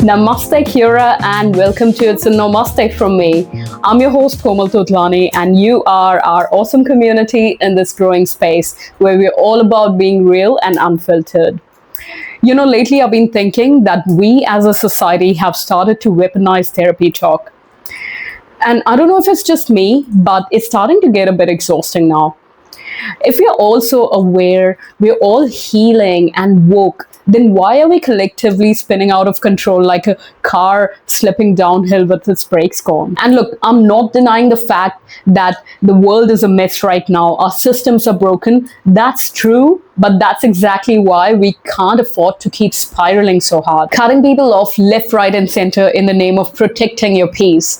Namaste, Kira, and welcome to It's a Namaste from me. I'm your host, Komal Totlani, and you are our awesome community in this growing space where we're all about being real and unfiltered. You know, lately I've been thinking that we as a society have started to weaponize therapy talk. And I don't know if it's just me, but it's starting to get a bit exhausting now. If we're also aware we're all healing and woke, then why are we collectively spinning out of control like a car slipping downhill with its brakes gone? And look, I'm not denying the fact that the world is a mess right now. Our systems are broken. That's true, but that's exactly why we can't afford to keep spiraling so hard. Cutting people off left, right, and center in the name of protecting your peace.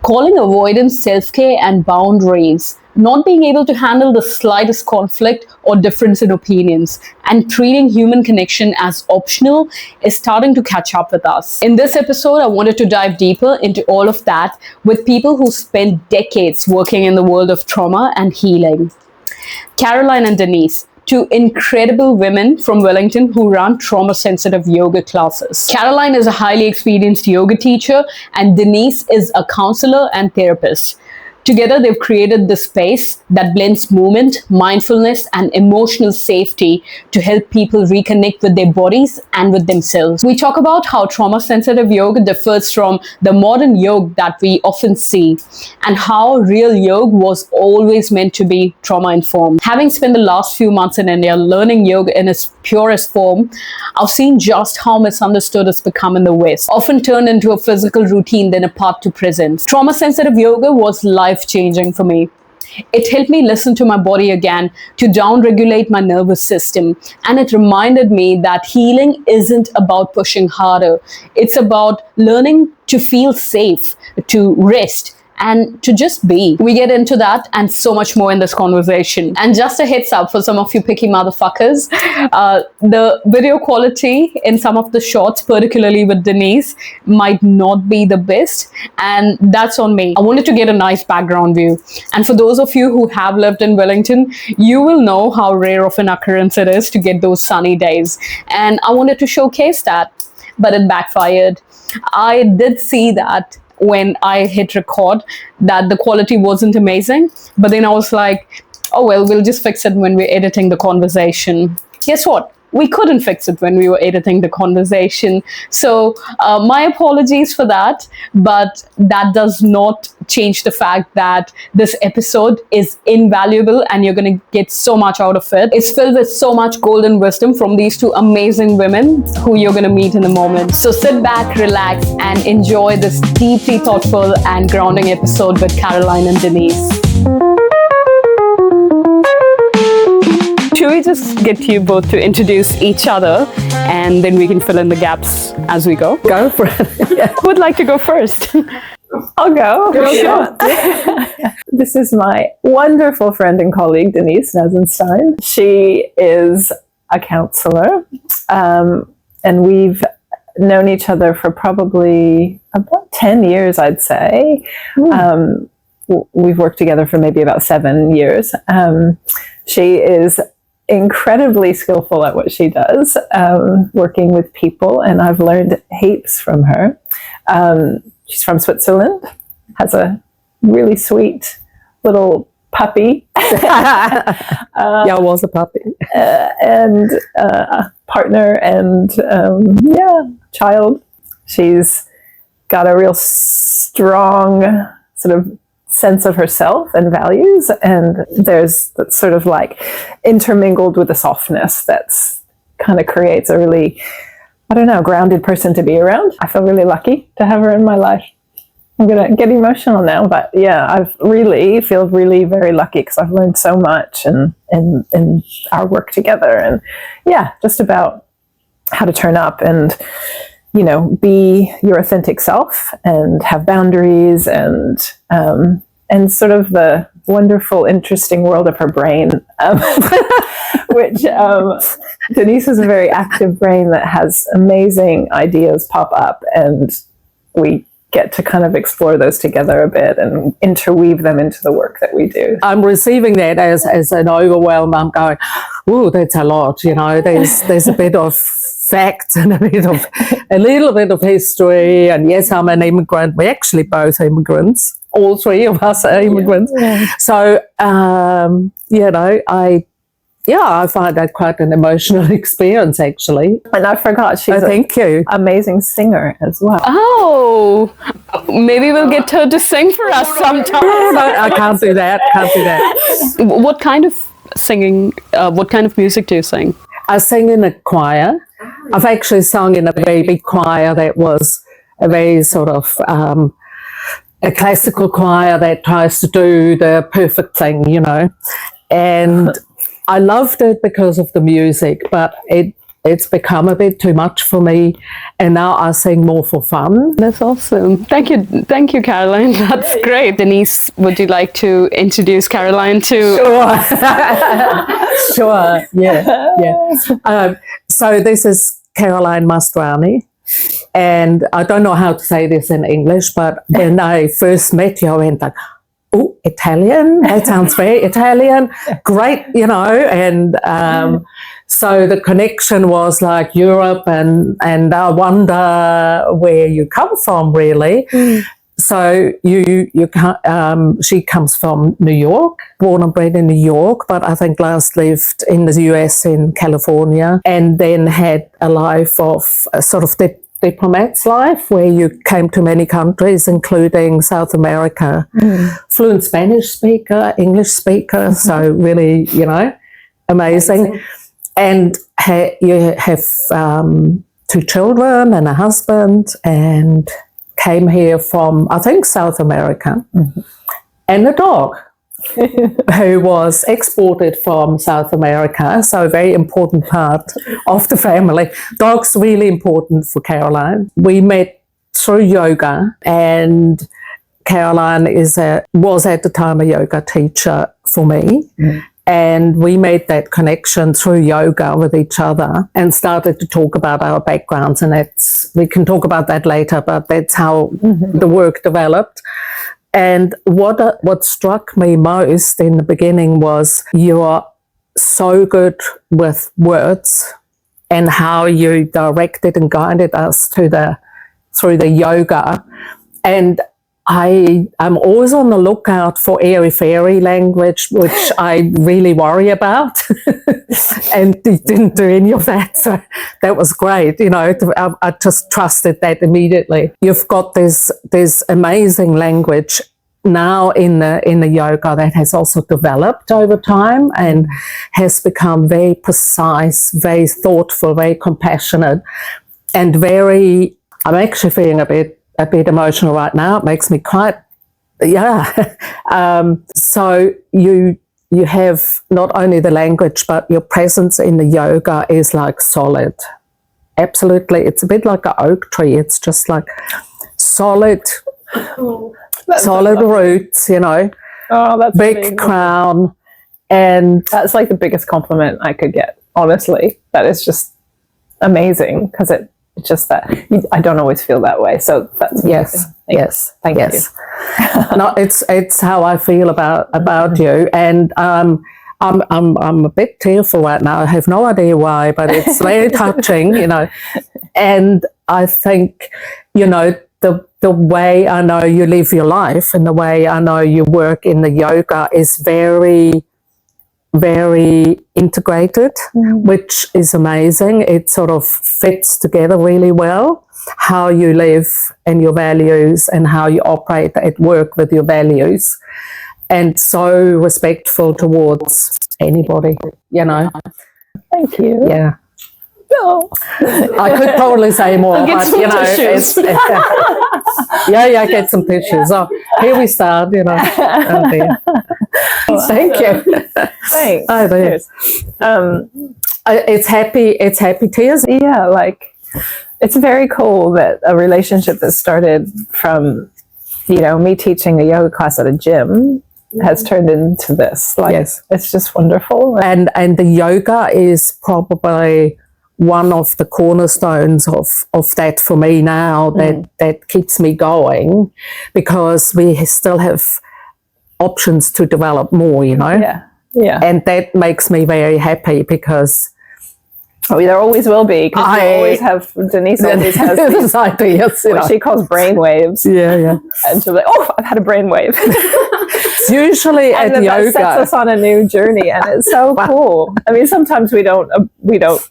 Calling avoidance self-care and boundaries. Not being able to handle the slightest conflict or difference in opinions, and treating human connection as optional is starting to catch up with us. In this episode, I wanted to dive deeper into all of that with people who spent decades working in the world of trauma and healing. Caroline and Denise, two incredible women from Wellington who run trauma-sensitive yoga classes. Caroline is a highly experienced yoga teacher, and Denise is a counselor and therapist. Together, they've created this space that blends movement, mindfulness, and emotional safety to help people reconnect with their bodies and with themselves. We talk about how trauma-sensitive yoga differs from the modern yoga that we often see, and how real yoga was always meant to be trauma-informed. Having spent the last few months in India learning yoga in its purest form, I've seen just how misunderstood it's become in the West, often turned into a physical routine then a path to presence. Trauma-sensitive yoga was life-changing for me. It helped me listen to my body again, to down-regulate my nervous system, and it reminded me that healing isn't about pushing harder. It's about learning to feel safe, to rest, and to just be. We get into that and so much more in this conversation. And just a heads up for some of you picky motherfuckers, the video quality in some of the shots, particularly with Denise, might not be the best, and that's on me. I wanted to get a nice background view. And for those of you who have lived in Wellington, you will know how rare of an occurrence it is to get those sunny days. And I wanted to showcase that, but it backfired. I did see that when I hit record, that the quality wasn't amazing, but then I was like, oh well, we'll just fix it when we're editing the conversation. Guess what? We couldn't fix it when we were editing the conversation. So my apologies for that, but that does not change the fact that this episode is invaluable and you're going to get so much out of it. It's filled with so much golden wisdom from these two amazing women who you're going to meet in a moment. So sit back, relax, and enjoy this deeply thoughtful and grounding episode with Caroline and Denise. Should we just get you both to introduce each other and then we can fill in the gaps as we go? Go for it. Yeah. Who would like to go first? I'll go. Sure. This is my wonderful friend and colleague, Denise Nasenstein. She is a counselor, and we've known each other for probably about 10 years, I'd say. We've worked together for maybe about 7 years. She is incredibly skillful at what she does, working with people, and I've learned heaps from her. She's from Switzerland, has a really sweet little puppy. Yeah, was a puppy. And a partner and, child. She's got a real strong sort of sense of herself and values, and there's that sort of like intermingled with a softness that's kind of creates a really, I don't know, grounded person to be around. I feel really lucky to have her in my life. I'm gonna get emotional now, but yeah, I've really feel really very lucky because I've learned so much in our work together, and yeah, just about how to turn up and, you know, be your authentic self and have boundaries and sort of the wonderful, interesting world of her brain, which Denise has a very active brain that has amazing ideas pop up, and we get to kind of explore those together a bit and interweave them into the work that we do. I'm receiving that as an overwhelm. I'm going, oh, that's a lot, you know, there's a bit of facts and a little bit of history. And yes, I'm an immigrant. We're actually both immigrants. All three of us are immigrants. Yeah. So, I find that quite an emotional experience, actually. And I forgot she's thank you. an amazing singer as well. Oh, maybe we'll get her to sing for us sometime. No, I can't do that. What kind of singing, what kind of music do you sing? I sing in a choir. I've actually sung in a very big choir that was a very sort of a classical choir that tries to do the perfect thing, and I loved it because of the music, but it's become a bit too much for me, and now I sing more for fun. That's awesome. Thank you, Caroline. That's great. Denise, would you like to introduce Caroline to? Sure. Yeah. So this is Caroline Mastrani, and I don't know how to say this in English, but when I first met you, I went like, oh, Italian, that sounds very Italian, great, and so the connection was like Europe, and I wonder where you come from, really. So she comes from New York, born and bred in New York, but I think last lived in the US in California, and then had a life of a sort of diplomat's life where you came to many countries, including South America. Fluent Spanish speaker, English speaker, so really, amazing. And you have 2 children and a husband, and came here from, I think, South America, and a dog who was exported from South America, so a very important part of the family. Dog's really important for Caroline. We met through yoga, and Caroline was at the time a yoga teacher for me. And we made that connection through yoga with each other and started to talk about our backgrounds. And we can talk about that later, but that's how the work developed. And what struck me most in the beginning was you are so good with words and how you directed and guided us through the yoga. And I'm always on the lookout for airy-fairy language, which I really worry about, and didn't do any of that. So that was great. I just trusted that immediately. You've got this amazing language now in the yoga that has also developed over time and has become very precise, very thoughtful, very compassionate, and I'm actually feeling a bit emotional right now. It makes me quite, so you have not only the language, but your presence in the yoga is like solid. Absolutely. It's a bit like an oak tree. It's just like solid roots, Oh, that's big amazing. crown. And That's like the biggest compliment I could get, honestly. That is just amazing, because it's just that I don't always feel that way. So that's amazing. Thank you. No, it's how I feel about you, and I'm a bit tearful right now. I have no idea why, but it's very touching, And I think, the way I know you live your life and the way I know you work in the yoga is very, very integrated, which is amazing. It sort of fits together really well, how you live and your values and how you operate at work with your values, and so respectful towards anybody, Thank you. Yeah. No. I could probably say more, I'll get but some tissues. Get some tissues. Oh, here we start, Oh, dear. Thank you. Thanks. Oh, dear. It's happy tears. Yeah, it's very cool that a relationship that started from, me teaching a yoga class at a gym has turned into this. Yes. It's just wonderful. And the yoga is probably one of the cornerstones of that for me now, that keeps me going, because we still have options to develop more, Yeah. And that makes me very happy, because Oh, there always will be, because you always have, Denise always has these, ideas, what she calls brain waves. Yeah. And she'll be like, oh, I've had a brain wave. It's usually at and yoga. that sets us on a new journey, and it's so cool. I mean, sometimes we don't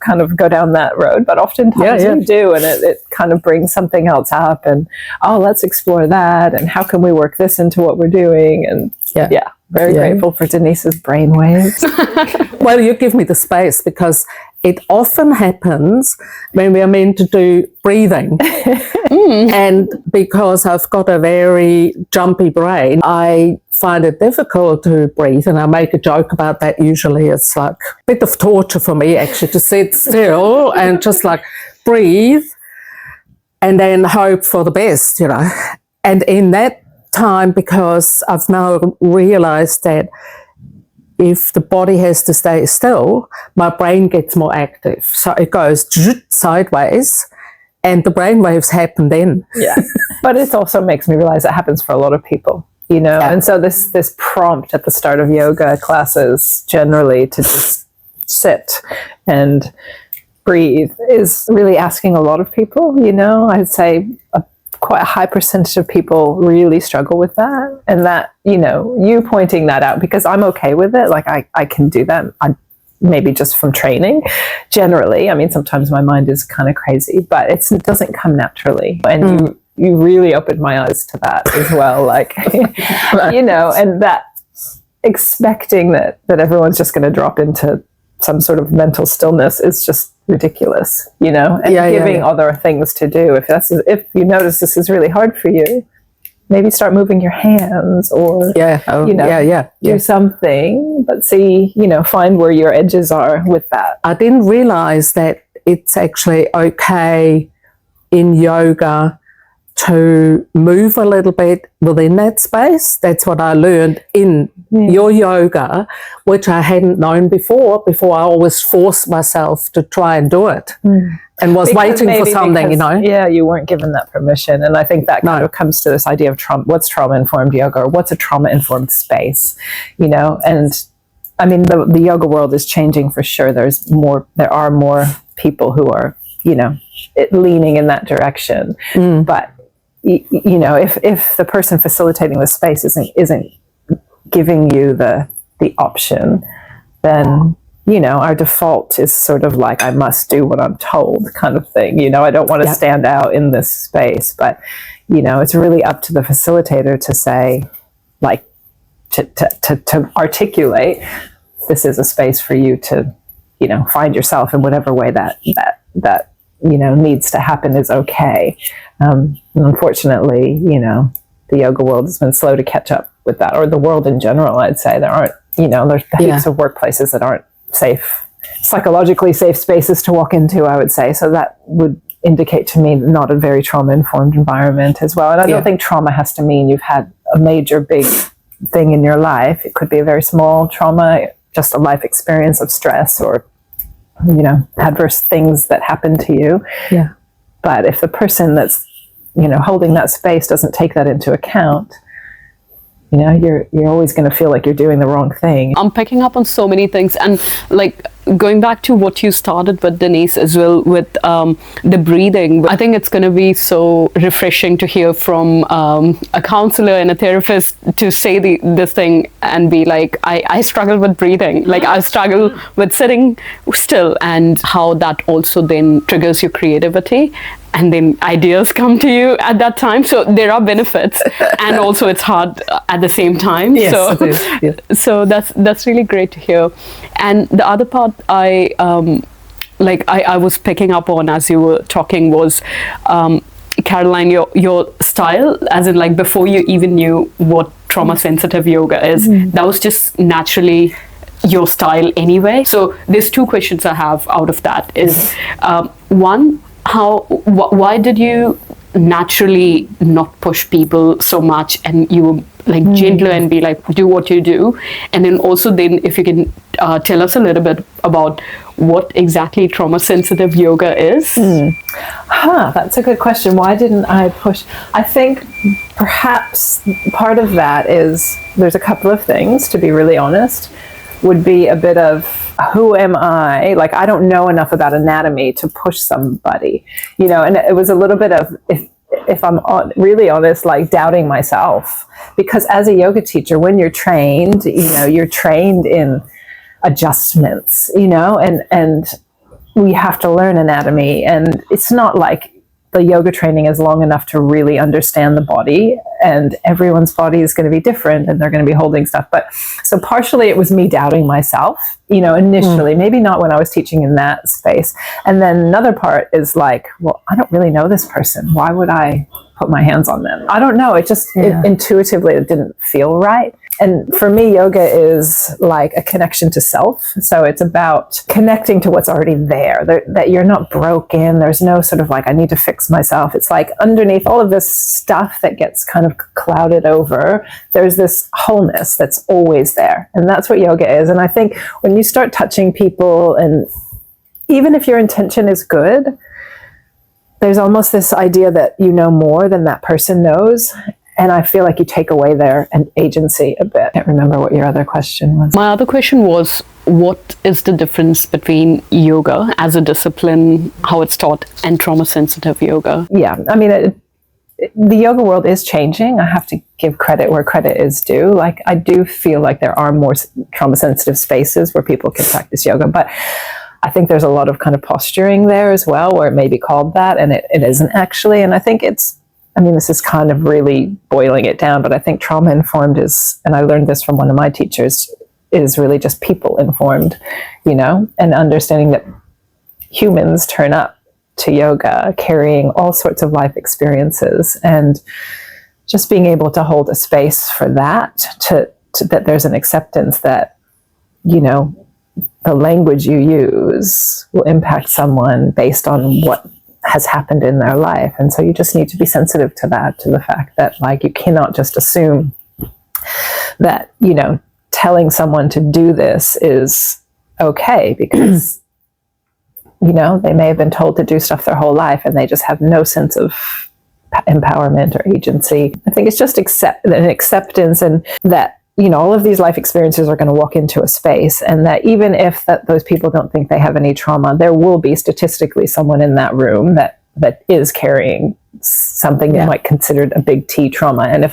kind of go down that road, but oftentimes we do, and it kind of brings something else up, and let's explore that, and how can we work this into what we're doing, and very grateful for Denise's brain waves. Well, you give me the space, because it often happens when we are meant to do breathing. And because I've got a very jumpy brain, I find it difficult to breathe, and I make a joke about that usually. It's like a bit of torture for me, actually, to sit still and just like breathe and then hope for the best, you know. And in that time, because I've now realized that if the body has to stay still, my brain gets more active. So it goes sideways, and the brain waves happen then. Yeah. But it also makes me realize it happens for a lot of people, you know. Yeah. And so this prompt at the start of yoga classes generally to just sit and breathe is really asking a lot of people, you know. I'd say quite a high percentage of people really struggle with that, and that, you know, you pointing that out, because I'm okay with it, like I can do that, maybe just from training generally. I mean, sometimes my mind is kind of crazy, but it doesn't come naturally, and you really opened my eyes to that as well, like you know, and that expecting that everyone's just going to drop into some sort of mental stillness is just ridiculous, you know, and giving other things to do. If you notice this is really hard for you, maybe start moving your hands, or do something, but see, you know, find where your edges are with that. I didn't realize that it's actually okay in yoga to move a little bit within that space. That's what I learned in your yoga, which I hadn't known before. Before, I always forced myself to try and do it, and was waiting for something, you know. Yeah, you weren't given that permission. And I think that kind of comes to this idea of trauma. What's trauma-informed yoga, or what's a trauma-informed space, you know? And I mean, the yoga world is changing for sure. There are more people who are, you know, leaning in that direction. But you know, if the person facilitating the space isn't giving you the option, then, you know, our default is sort of like, I must do what I'm told kind of thing. You know, I don't want to stand out in this space, but, you know, it's really up to the facilitator to say, like, to articulate, this is a space for you to, you know, find yourself in whatever way that you know, needs to happen is okay. And unfortunately, you know, the yoga world has been slow to catch up with that, or the world in general. I'd say there's heaps of workplaces that aren't safe, psychologically safe spaces to walk into, I would say. So that would indicate to me not a very trauma-informed environment as well. And I don't think trauma has to mean you've had a major big thing in your life. It could be a very small trauma, just a life experience of stress, or, you know, adverse things that happen to you. Yeah. But if the person that's, you know, holding that space doesn't take that into account, you know, you're always going to feel like you're doing the wrong thing. I'm picking up on so many things, and like going back to what you started with, Denise, as well, with the breathing. I think it's going to be so refreshing to hear from a counselor and a therapist to say this thing and be like, I struggle with breathing. Like, I struggle with sitting still, and how that also then triggers your creativity. And then ideas come to you at that time. So there are benefits, and also it's hard at the same time. Yes, so, it is. Yes. So that's really great to hear. And the other part I was picking up on as you were talking was, Caroline, your style, as in like before you even knew what trauma sensitive yoga is, that was just naturally your style anyway. So there's two questions I have out of that is, one, why did you naturally not push people so much, and you were like gentler and be like, do what you do? And then also then if you can tell us a little bit about what exactly trauma sensitive yoga is. That's a good question. Why didn't I push? I think perhaps part of that is, there's a couple of things, to be really honest. would be a bit of, who am I? Like, I don't know enough about anatomy to push somebody, you know, and it was a little bit of, if I'm really honest, like doubting myself, because as a yoga teacher, when you're trained, you know, you're trained in adjustments, you know, and we have to learn anatomy, and it's not like the yoga training is long enough to really understand the body, and everyone's body is going to be different and they're going to be holding stuff. But so partially it was me doubting myself, you know, initially, maybe not when I was teaching in that space. And then another part is like, well, I don't really know this person. Why would I put my hands on them? I don't know. It just intuitively, it didn't feel right. And for me, yoga is like a connection to self. So it's about connecting to what's already there, that you're not broken. There's no sort of like, I need to fix myself. It's like underneath all of this stuff that gets kind of clouded over, there's this wholeness that's always there. And that's what yoga is. And I think when you start touching people, and even if your intention is good, there's almost this idea that you know more than that person knows. And I feel like you take away their agency a bit. I can't remember what your other question was. My other question was, what is the difference between yoga as a discipline, how it's taught, and trauma-sensitive yoga? Yeah, I mean, the yoga world is changing. I have to give credit where credit is due. Like, I do feel like there are more trauma-sensitive spaces where people can practice yoga, but I think there's a lot of kind of posturing there as well, where it may be called that, and it isn't actually. And I think this is kind of really boiling it down, but I think trauma-informed is, and I learned this from one of my teachers, is really just people-informed, you know, and understanding that humans turn up to yoga carrying all sorts of life experiences, and just being able to hold a space for that, to that there's an acceptance that, you know, the language you use will impact someone based on what has happened in their life. And so you just need to be sensitive to that, to the fact that, like, you cannot just assume that, you know, telling someone to do this is okay, because you know, they may have been told to do stuff their whole life and they just have no sense of empowerment or agency. I think it's just an acceptance, and that, you know, all of these life experiences are going to walk into a space, and that even if those people don't think they have any trauma, there will be statistically someone in that room that is carrying something you might consider a big T trauma. And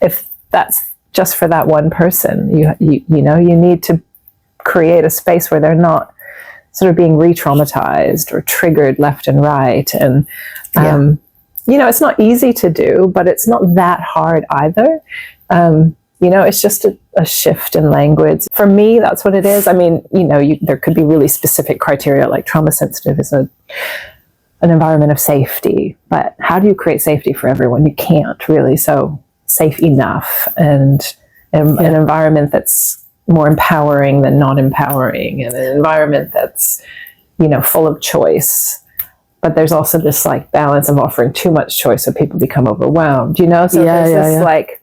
if that's just for that one person, you know, you need to create a space where they're not sort of being re-traumatized or triggered left and right. And you know, it's not easy to do, but it's not that hard either. You know, it's just a shift in language. For me, that's what it is. I mean, you know, there could be really specific criteria, like trauma sensitive is an environment of safety. But how do you create safety for everyone? You can't really. So safe enough, and an environment that's more empowering than non-empowering, and an environment that's, you know, full of choice. But there's also this like balance of offering too much choice so people become overwhelmed, you know? So there's this like,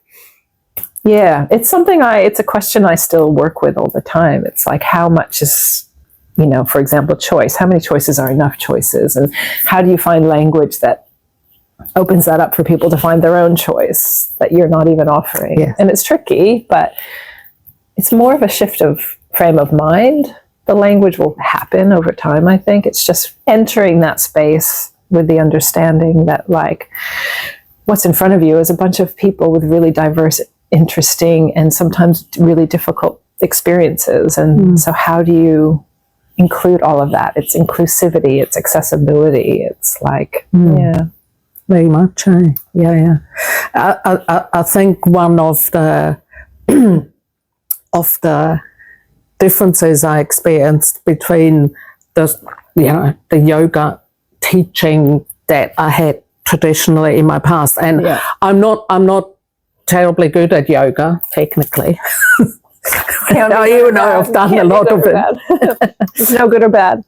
it's a question I still work with all the time. It's like, how much is, you know, for example, choice, how many choices are enough choices? And how do you find language that opens that up for people to find their own choice that you're not even offering? Yes. And it's tricky, but it's more of a shift of frame of mind. The language will happen over time, I think. It's just entering that space with the understanding that, like, what's in front of you is a bunch of people with really diverse, interesting, and sometimes really difficult experiences. And so how do you include all of that? It's inclusivity, it's accessibility, it's like, very much. I think one of the differences I experienced between the yoga teaching that I had traditionally in my past, and I'm not terribly good at yoga technically. I've done a lot of it. It's no good or bad.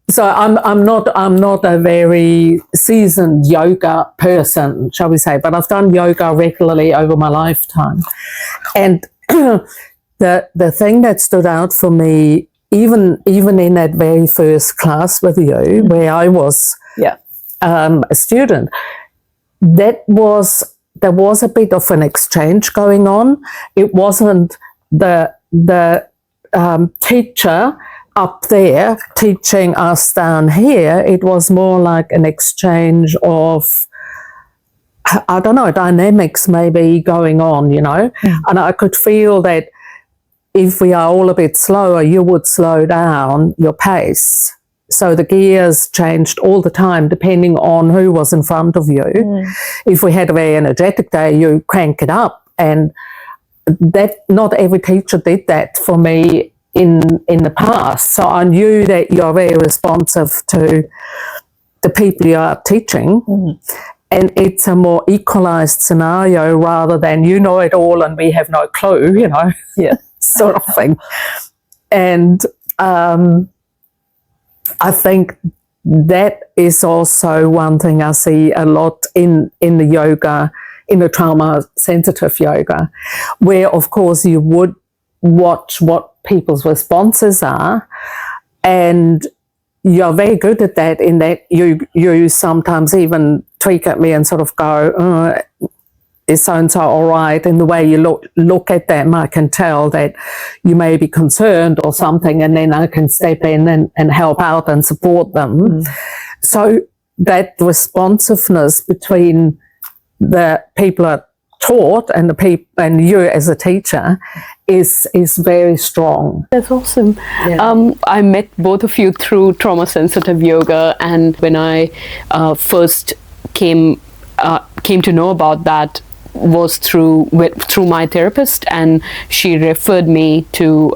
So I'm not a very seasoned yoga person, shall we say, but I've done yoga regularly over my lifetime. And the thing that stood out for me, even in that very first class with you, where I was a student, there was a bit of an exchange going on. It wasn't the teacher up there teaching us down here, it was more like an exchange of, I don't know, dynamics maybe going on, you know. And I could feel that if we are all a bit slower, you would slow down your pace. So the gears changed all the time depending on who was in front of you. If we had a very energetic day, you crank it up. And that not every teacher did that for me in the past. So I knew that you're very responsive to the people you are teaching. And it's a more equalized scenario rather than you know it all and we have no clue, you know, sort of thing. And I think that is also one thing I see a lot in the yoga, in the trauma-sensitive yoga, where, of course, you would watch what people's responses are, and you're very good at that in that you sometimes even tweak at me and sort of go, is so-and-so all right? In the way you look at them, I can tell that you may be concerned or something, and then I can step in and help out and support them. So that responsiveness between the people are taught and the people and you as a teacher is very strong. That's awesome. I met both of you through trauma sensitive yoga, and when I first came to know about that was through my therapist, and she referred me to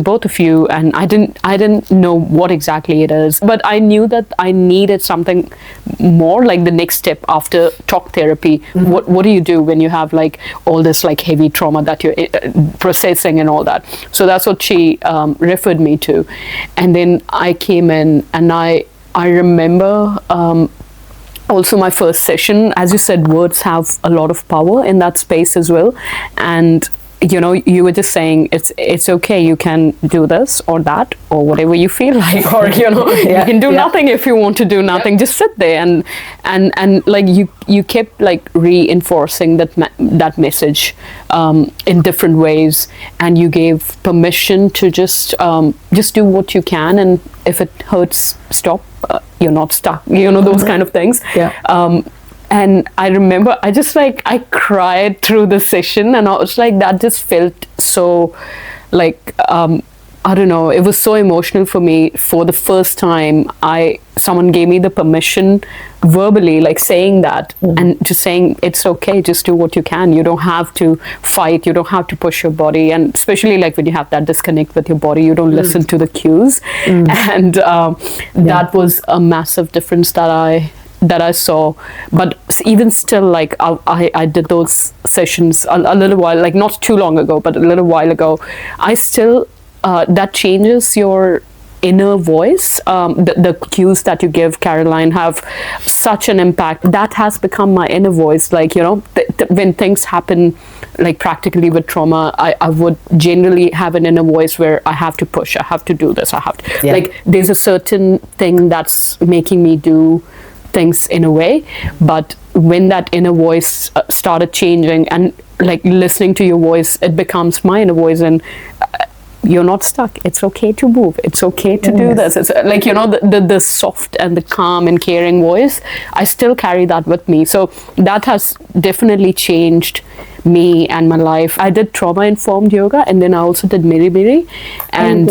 both of you, and I didn't know what exactly it is, but I knew that I needed something more, like the next step after talk therapy. What do you do when you have like all this like heavy trauma that you're processing and all that? So that's what she referred me to, and then I came in, and I remember also my first session, as you said, words have a lot of power in that space as well. And you know, you were just saying it's okay, you can do this or that or whatever you feel like, or you know, you can do nothing if you want to do nothing. Just sit there and like you kept like reinforcing that message in different ways, and you gave permission to just do what you can, and if it hurts, stop. You're not stuck, you know, those kind of things. And I remember I cried through the session, and I was like, that just felt so like, I don't know, it was so emotional for me. For the first time, someone gave me the permission verbally, like saying that, and to saying it's okay, just do what you can. You don't have to fight, you don't have to push your body, and especially like when you have that disconnect with your body, you don't listen to the cues. And that was a massive difference that I saw. But even still, like I did those sessions a little while, like not too long ago, but a little while ago. I still that changes your inner voice. The cues that you give, Caroline, have such an impact. That has become my inner voice. Like, you know, when things happen, like practically with trauma, I would generally have an inner voice where I have to push, I have to do this, I have to, like, there's a certain thing that's making me do things in a way. But when that inner voice started changing, and like listening to your voice, it becomes my inner voice, and you're not stuck, it's okay to move, it's okay to do this. It's like, you know, the soft and the calm and caring voice, I still carry that with me. So that has definitely changed me and my life. I did trauma informed yoga, and then I also did miri and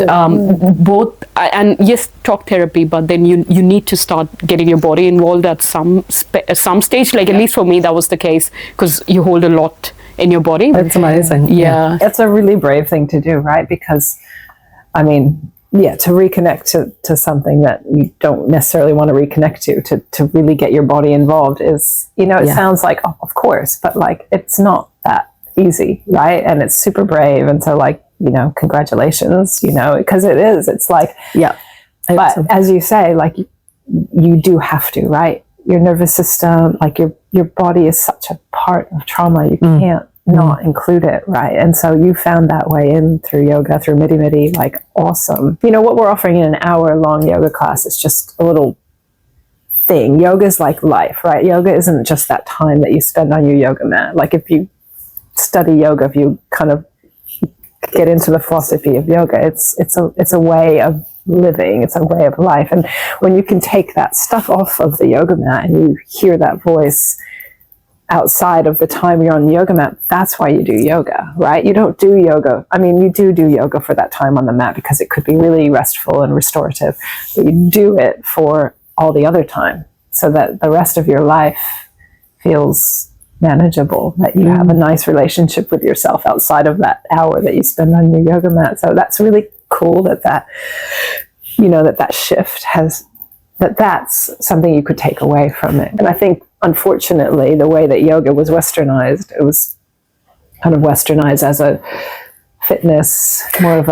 both, and yes, talk therapy, but then you need to start getting your body involved at some stage. Like, at least for me that was the case, because you hold a lot in your body. That's amazing. Yeah. It's a really brave thing to do, right? Because, I mean, to reconnect to something that you don't necessarily want to reconnect to really get your body involved is, you know, it sounds like, oh, of course, but like, it's not that easy, right? And it's super brave. And so, like, you know, congratulations, you know, because it is, it's like, but as you say, like, you do have to, right? Your nervous system, like your body is such a part of trauma. You can't not include it, right? And so you found that way in through yoga, through midi, like, awesome. You know, what we're offering in an hour-long yoga class is just a little thing. Yoga is like life, right? Yoga isn't just that time that you spend on your yoga mat. Like, if you study yoga, if you kind of get into the philosophy of yoga. It's a way of living. It's a way of life. And when you can take that stuff off of the yoga mat and you hear that voice outside of the time you're on the yoga mat, that's why you do yoga, right? You don't do yoga. I mean, you do yoga for that time on the mat because it could be really restful and restorative, but you do it for all the other time so that the rest of your life feels manageable, that you have a nice relationship with yourself outside of that hour that you spend on your yoga mat. So that's really cool that shift has, that's something you could take away from it. And I think, unfortunately, the way that yoga was westernized, it was kind of westernized as a fitness, more of a...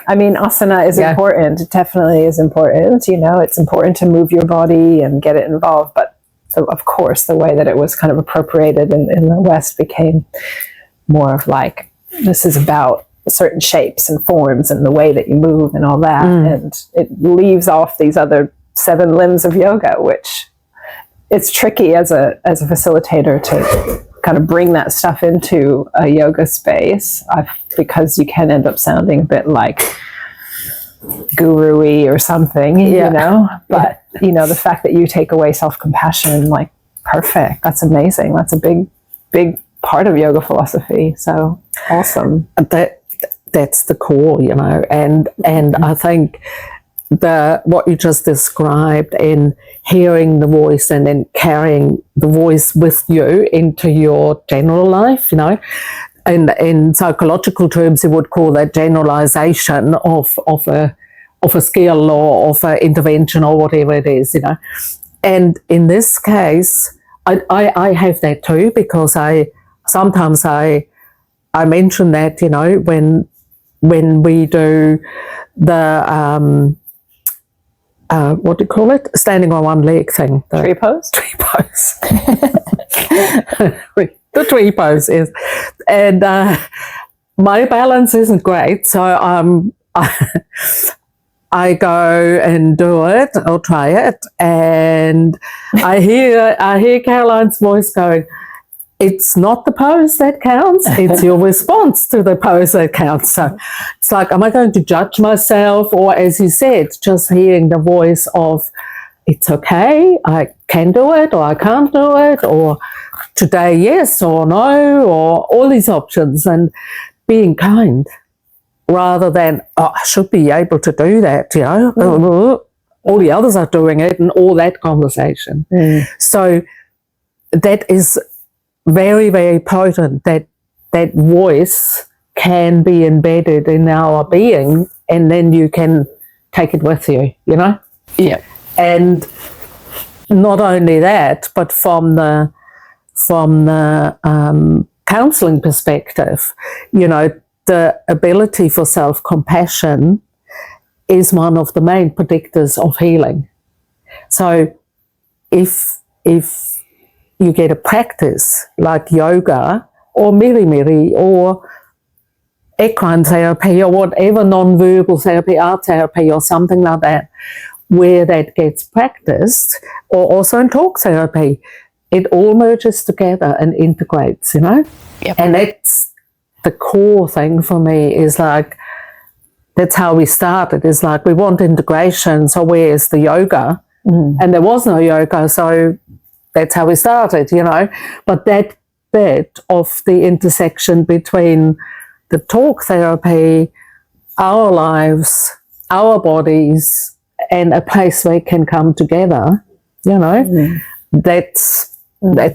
I mean, asana is important. It definitely is important. It's important to move your body and get it involved. But of course, the way that it was kind of appropriated in the West became more of like, this is about certain shapes and forms and the way that you move and all that. And it leaves off these other 7 limbs of yoga, which it's tricky as a facilitator to kind of bring that stuff into a yoga space, because you can end up sounding a bit like guru-y or something, but the fact that you take away self-compassion, like, perfect, that's amazing. That's a big part of yoga philosophy. So awesome. That's the core, and I think what you just described in hearing the voice and then carrying the voice with you into your general life, and in psychological terms, you would call that generalization of a skill or of an intervention or whatever it is, And in this case, I have that too, because sometimes I mention that, when we do the what do you call it? Standing on one leg thing. Tree pose? Tree pose. The tree pose is. And my balance isn't great, so I go and do it, I'll try it, and I hear Caroline's voice going, it's not the pose that counts, it's your response to the pose that counts. So it's like, am I going to judge myself? Or, as you said, just hearing the voice of, it's okay, I can do it, or I can't do it, or today yes or no, or all these options, and being kind rather than, I should be able to do that, all the others are doing it, and all that conversation. So that is very, very potent, that voice can be embedded in our being, and then you can take it with you, Yeah. And not only that, but from the counselling perspective, the ability for self-compassion is one of the main predictors of healing. So if you get a practice like yoga or miri or equine therapy or whatever, non-verbal therapy, art therapy or something like that, where that gets practiced, or also in talk therapy, it all merges together and integrates, Yep. And that's the core thing for me, is like, that's how we started. It's like, we want integration, so where's the yoga? And there was no yoga, so that's how we started, But that bit of the intersection between the talk therapy, our lives, our bodies, and a place where we can come together, that's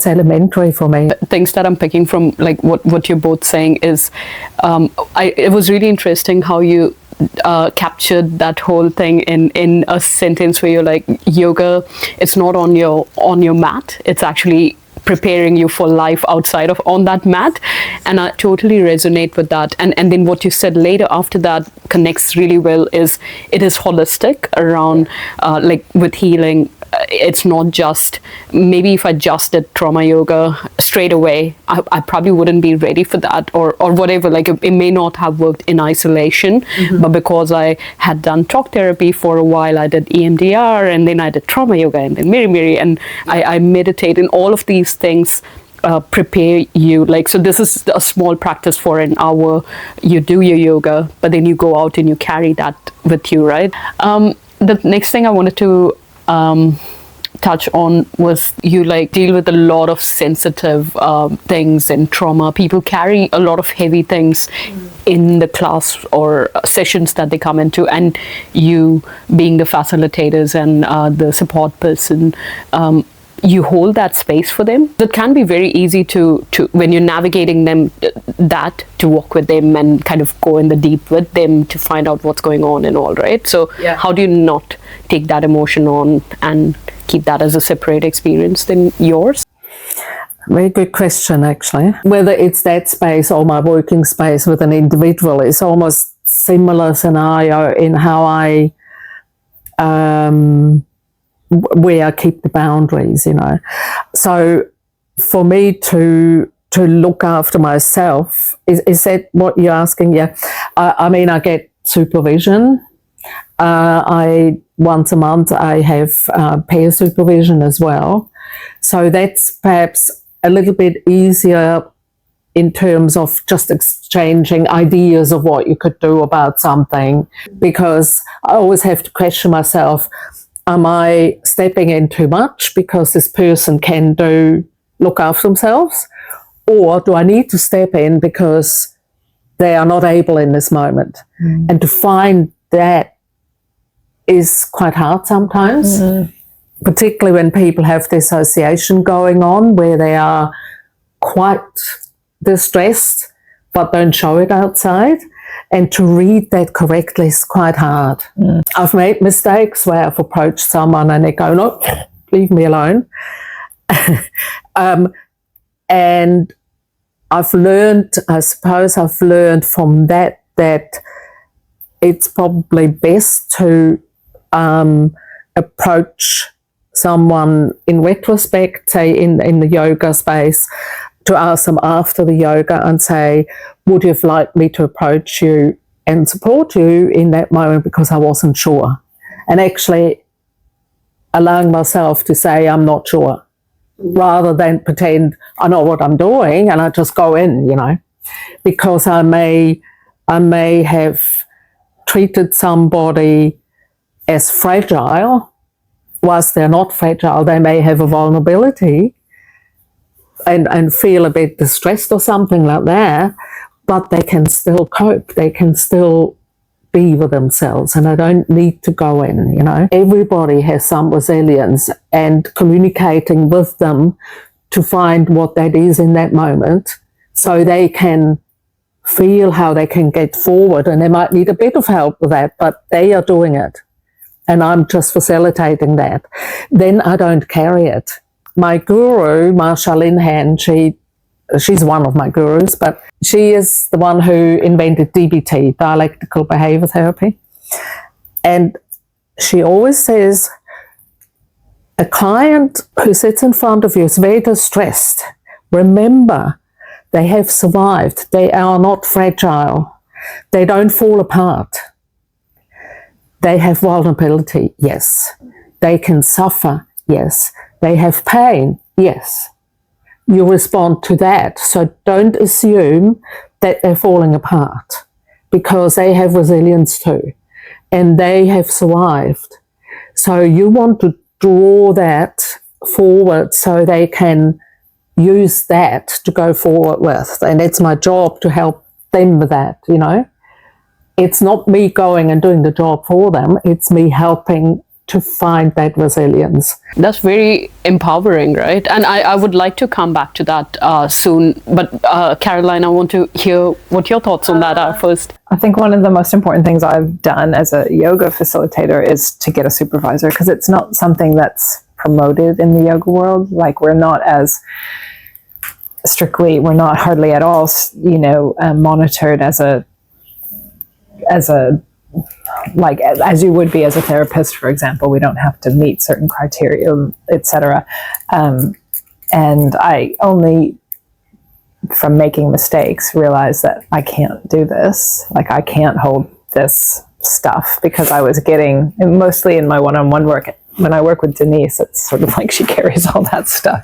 elementary for me. Things that I'm picking from, like what you're both saying, is it was really interesting how you captured that whole thing in a sentence where you're like, yoga, it's not on your mat, it's actually preparing you for life outside of on that mat. And I totally resonate with that. And then what you said later after that connects really well, is it is holistic around like with healing. It's not just, maybe if I just did trauma yoga straight away, I probably wouldn't be ready for that, or whatever. Like it may not have worked in isolation, but because I had done talk therapy for a while, I did EMDR, and then I did trauma yoga, and then miri, and I meditate, and all of these things prepare you, like, so this is a small practice for an hour, you do your yoga, but then you go out and you carry that with you, right? The next thing I wanted to touch on was you like deal with a lot of sensitive things and trauma. People carry a lot of heavy things in the class or sessions that they come into, and you being the facilitators and the support person, you hold that space for them. It can be very easy to when you're navigating them, that to walk with them and kind of go in the deep with them to find out what's going on and all, right? So how do you not take that emotion on and keep that as a separate experience than yours? Very good question, actually. Whether it's that space or my working space with an individual, it's almost similar scenario in how I where I keep the boundaries, you know. So for me to look after myself, is that what you're asking? Yeah. I mean, I get supervision. Once a month I have peer supervision as well. So that's perhaps a little bit easier in terms of just exchanging ideas of what you could do about something, because I always have to question myself, am I stepping in too much because this person can look after themselves? Or do I need to step in because they are not able in this moment? And to find that is quite hard sometimes, particularly when people have dissociation going on, where they are quite distressed but don't show it outside. And to read that correctly is quite hard. I've made mistakes where I've approached someone and they go, no, leave me alone. And I've learned, I suppose I've learned from that it's probably best to approach someone in retrospect, say in the yoga space, to ask them after the yoga and say, would you have liked me to approach you and support you in that moment because I wasn't sure? And actually allowing myself to say I'm not sure, rather than pretend I know what I'm doing and I just go in, you know, because I may have treated somebody as fragile. Whilst they're not fragile, they may have a vulnerability and feel a bit distressed or something like that, but they can still cope. They can still be with themselves, and I don't need to go in, you know. Everybody has some resilience, and communicating with them to find what that is in that moment so they can feel how they can get forward, and they might need a bit of help with that, but they are doing it and I'm just facilitating that. Then I don't carry it. My guru, Marsha Linehan, she's one of my gurus, but she is the one who invented DBT, dialectical behavior therapy. And she always says, a client who sits in front of you is very distressed. Remember, they have survived. They are not fragile. They don't fall apart. They have vulnerability, yes. They can suffer, yes. They have pain, yes. You respond to that. So don't assume that they're falling apart, because they have resilience too, and they have survived. So you want to draw that forward so they can use that to go forward with. And it's my job to help them with that, you know. It's not me going and doing the job for them. It's me helping to find that resilience. That's very empowering, right? And I would like to come back to that soon. But Caroline, I want to hear what your thoughts on that are first. I think one of the most important things I've done as a yoga facilitator is to get a supervisor, because it's not something that's promoted in the yoga world. Like, we're not as strictly, we're not hardly at all, you know, monitored as like as you would be as a therapist, for example. We don't have to meet certain criteria, etc. And I only, from making mistakes, realized that I can't do this. Like, I can't hold this stuff, because I was getting, mostly in my one-on-one work, when I work with Denise, it's sort of like she carries all that stuff.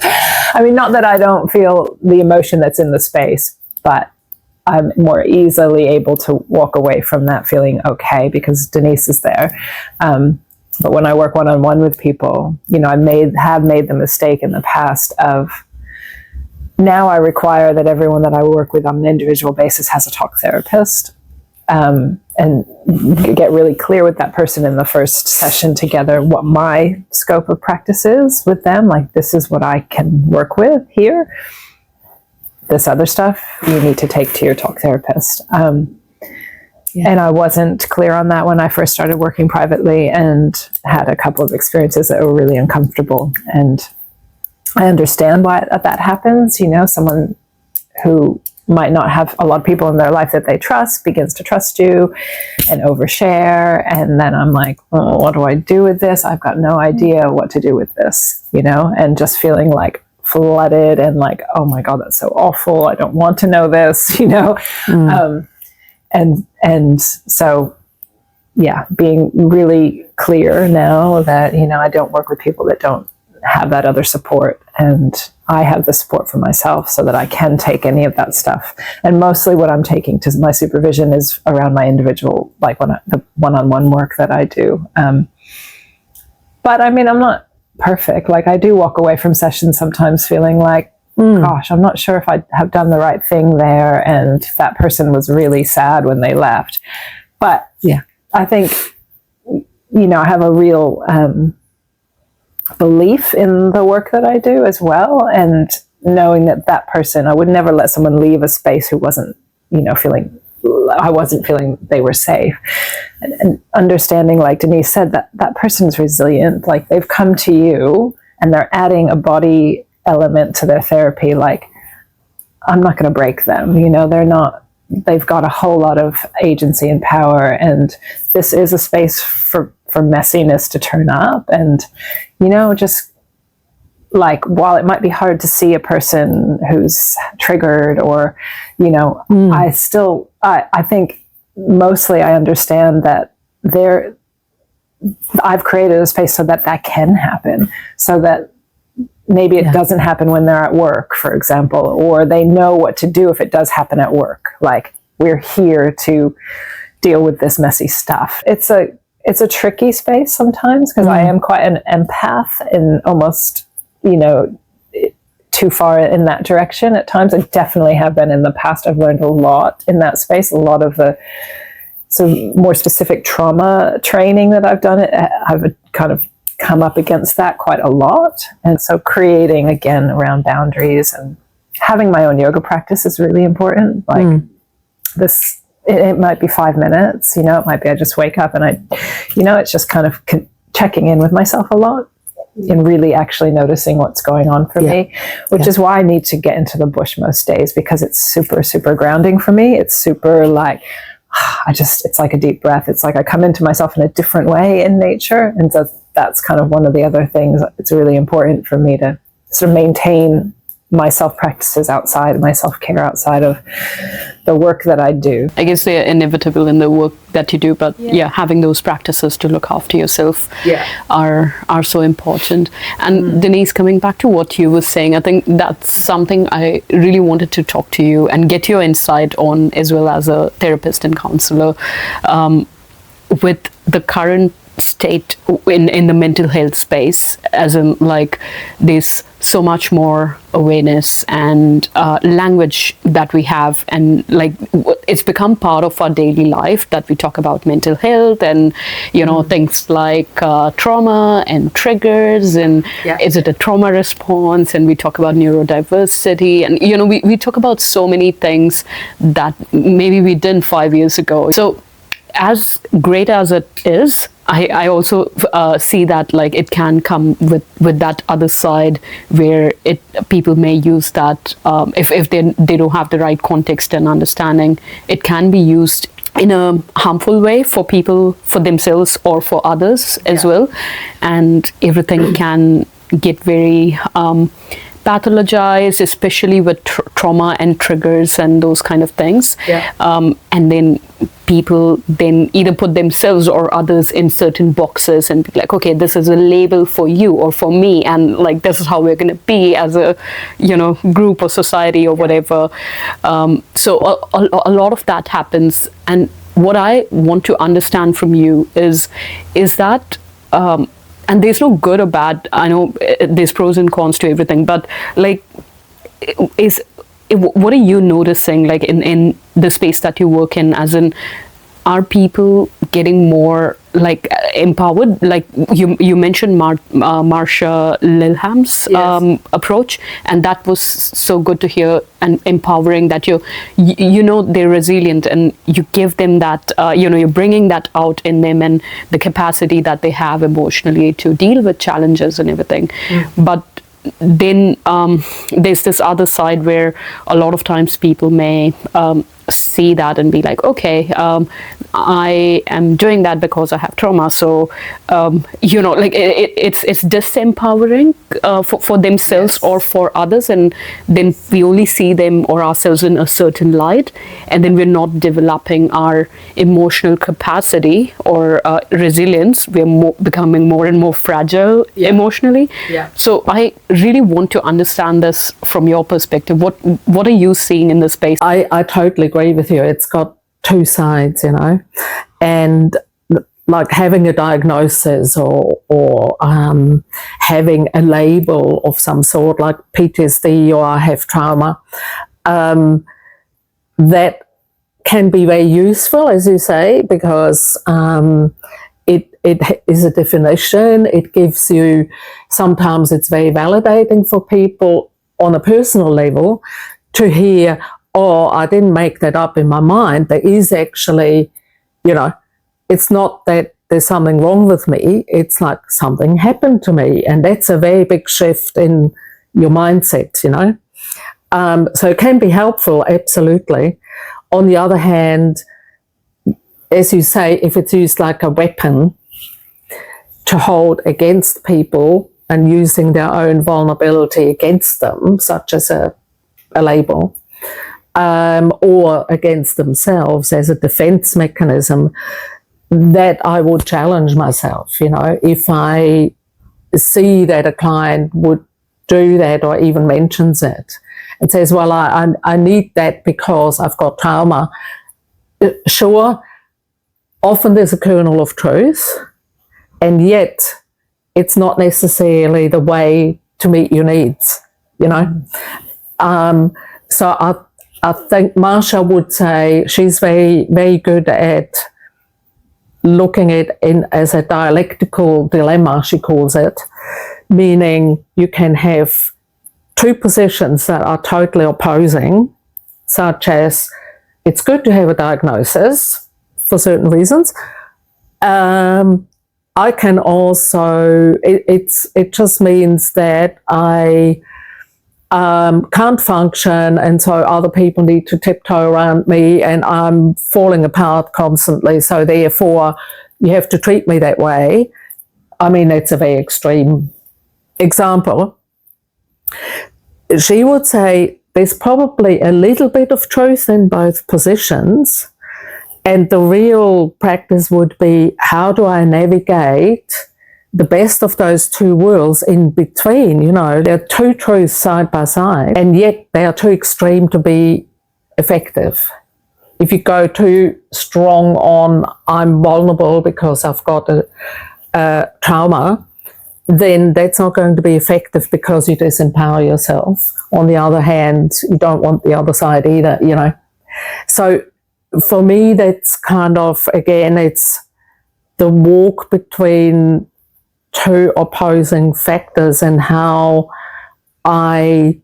I mean, not that I don't feel the emotion that's in the space, but I'm more easily able to walk away from that feeling okay because Denise is there. But when I work one-on-one with people, you know, I have made the mistake in the past of, now I require that everyone that I work with on an individual basis has a talk therapist, and get really clear with that person in the first session together what my scope of practice is with them. Like, this is what I can work with here. This other stuff you need to take to your talk therapist. And I wasn't clear on that when I first started working privately, and had a couple of experiences that were really uncomfortable. And I understand why that happens. You know, someone who might not have a lot of people in their life that they trust begins to trust you and overshare. And then I'm like, oh, what do I do with this? I've got no idea what to do with this, you know, and just feeling like flooded and like, oh my God, that's so awful. I don't want to know this, you know? And so, yeah, being really clear now that, you know, I don't work with people that don't have that other support, and I have the support for myself so that I can take any of that stuff. And mostly what I'm taking to my supervision is around my individual, like the one-on-one work that I do. But I mean, I'm not perfect. Like, I do walk away from sessions sometimes feeling like, gosh, I'm not sure if I have done the right thing there, and that person was really sad when they left. But yeah, I think, you know, I have a real belief in the work that I do as well, and knowing that person, I would never let someone leave a space who wasn't, you know, I wasn't feeling they were safe, and understanding, like Denise said, that person's resilient. Like, they've come to you and they're adding a body element to their therapy. Like, I'm not going to break them, you know, they've got a whole lot of agency and power, and this is a space for messiness to turn up. And, you know, just like, while it might be hard to see a person who's triggered, or, you know, I think mostly I understand that I've created a space so that can happen, so that maybe it doesn't happen when they're at work, for example, or they know what to do if it does happen at work. Like, we're here to deal with this messy stuff. It's a tricky space sometimes, because I am quite an empath, and almost, you know, too far in that direction at times. I definitely have been in the past. I've learned a lot in that space. A lot of the more specific trauma training that I've done, I've kind of come up against that quite a lot. And so creating, again, around boundaries and having my own yoga practice is really important. Like, this, it might be 5 minutes, you know, it might be I just wake up and you know, it's just kind of checking in with myself a lot and really actually noticing what's going on for me, which is why I need to get into the bush most days, because it's super, super grounding for me. It's super like, it's like a deep breath. It's like I come into myself in a different way in nature. And so that's kind of one of the other things. It's really important for me to sort of maintain my self-practices outside, my self-care outside of the work that I do. I guess they're inevitable in the work that you do, but having those practices to look after yourself are so important. And Denise, coming back to what you were saying, I think that's something I really wanted to talk to you and get your insight on, as well as a therapist and counselor, with the current state in the mental health space, as in, like, there's so much more awareness and language that we have, and like it's become part of our daily life that we talk about mental health, and you know, things like trauma and triggers, and is it a trauma response, and we talk about neurodiversity, and you know, we talk about so many things that maybe we didn't 5 years ago. So as great as it is, I also see that, like, it can come with that other side where people may use that if they don't have the right context and understanding. It can be used in a harmful way for people, for themselves or for others as well, and everything can get very pathologized, especially with trauma and triggers and those kind of things. And then people then either put themselves or others in certain boxes and be like, okay, this is a label for you or for me, and like this is how we're going to be as a, group or society or whatever. So a lot of that happens, and what I want to understand from you is that, and there's no good or bad, I know there's pros and cons to everything, but like, what are you noticing, like in the space that you work in, as in, are people getting more like empowered? Like you mentioned Marsha Lilham's approach, and that was so good to hear and empowering, that they're resilient, and you give them that, you're bringing that out in them, and the capacity that they have emotionally to deal with challenges and everything. But then there's this other side where a lot of times people may see that and be like, okay, I am doing that because I have trauma, so like it's disempowering for themselves or for others, and then we only see them or ourselves in a certain light, and then we're not developing our emotional capacity or resilience. We're becoming more and more fragile emotionally. So I really want to understand this from your perspective. What are you seeing in this space? I totally agree with you. It's got two sides, and like having a diagnosis or having a label of some sort, like PTSD or I have trauma, that can be very useful, as you say, because it is a definition. It gives you, sometimes it's very validating for people on a personal level to hear, oh, I didn't make that up in my mind. There is actually, it's not that there's something wrong with me. It's like something happened to me. And that's a very big shift in your mindset, So it can be helpful, absolutely. On the other hand, as you say, if it's used like a weapon to hold against people and using their own vulnerability against them, such as a label, or against themselves as a defense mechanism, that I would challenge myself. If I see that a client would do that or even mentions it and says, well, I need that because I've got trauma. Sure, often there's a kernel of truth, and yet it's not necessarily the way to meet your needs, So I think Marsha would say she's very, very good at looking at it as a dialectical dilemma, she calls it, meaning you can have two positions that are totally opposing, such as it's good to have a diagnosis for certain reasons. I can also, it just means that I can't function, and so other people need to tiptoe around me, and I'm falling apart constantly, so therefore you have to treat me that way. I mean, that's a very extreme example. She would say there's probably a little bit of truth in both positions, and the real practice would be, how do I navigate the best of those two worlds in between? There are two truths side by side, and yet they are too extreme to be effective. If you go too strong on I'm vulnerable because I've got a trauma, then that's not going to be effective because you disempower yourself. On the other hand, you don't want the other side either, So for me, that's kind of, again, it's the walk between two opposing factors and how I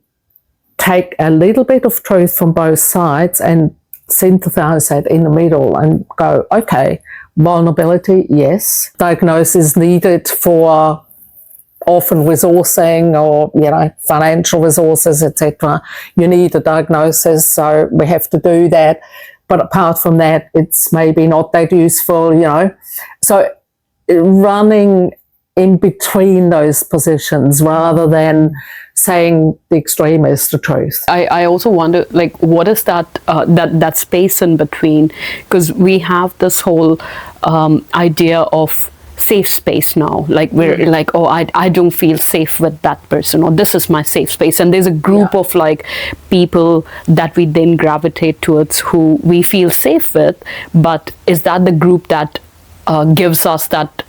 take a little bit of truth from both sides and synthesize that in the middle and go, okay, vulnerability, yes. Diagnosis needed for often resourcing or, financial resources, etc. You need a diagnosis, so we have to do that. But apart from that, it's maybe not that useful, So running in between those positions rather than saying the extreme is the truth. I also wonder, like, what is that that space in between? Because we have this whole idea of safe space now, like we're like, oh, I don't feel safe with that person, or this is my safe space, and there's a group of like people that we then gravitate towards who we feel safe with, but is that the group that gives us that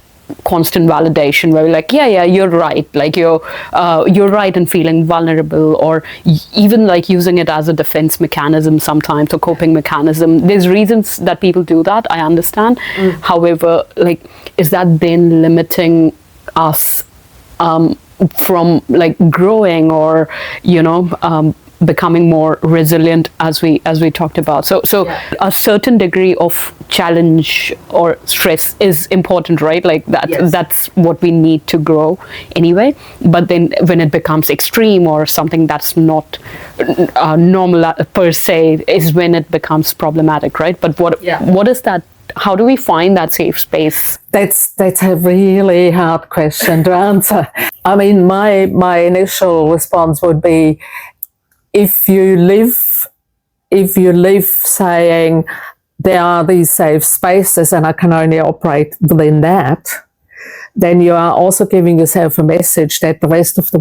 constant validation where we're like, yeah, you're right, like you're right in feeling vulnerable, or even like using it as a defense mechanism sometimes, or coping mechanism? There's reasons that people do that, I understand. However, like, is that then limiting us from like growing, or becoming more resilient, as we talked about? So a certain degree of challenge or stress is important, right? Like that, that's what we need to grow anyway. But then when it becomes extreme, or something that's not normal per se, is when it becomes problematic, right? But what is that? How do we find that safe space? That's a really hard question to answer. I mean, my initial response would be, if you live saying there are these safe spaces and I can only operate within that, then you are also giving yourself a message that the rest of the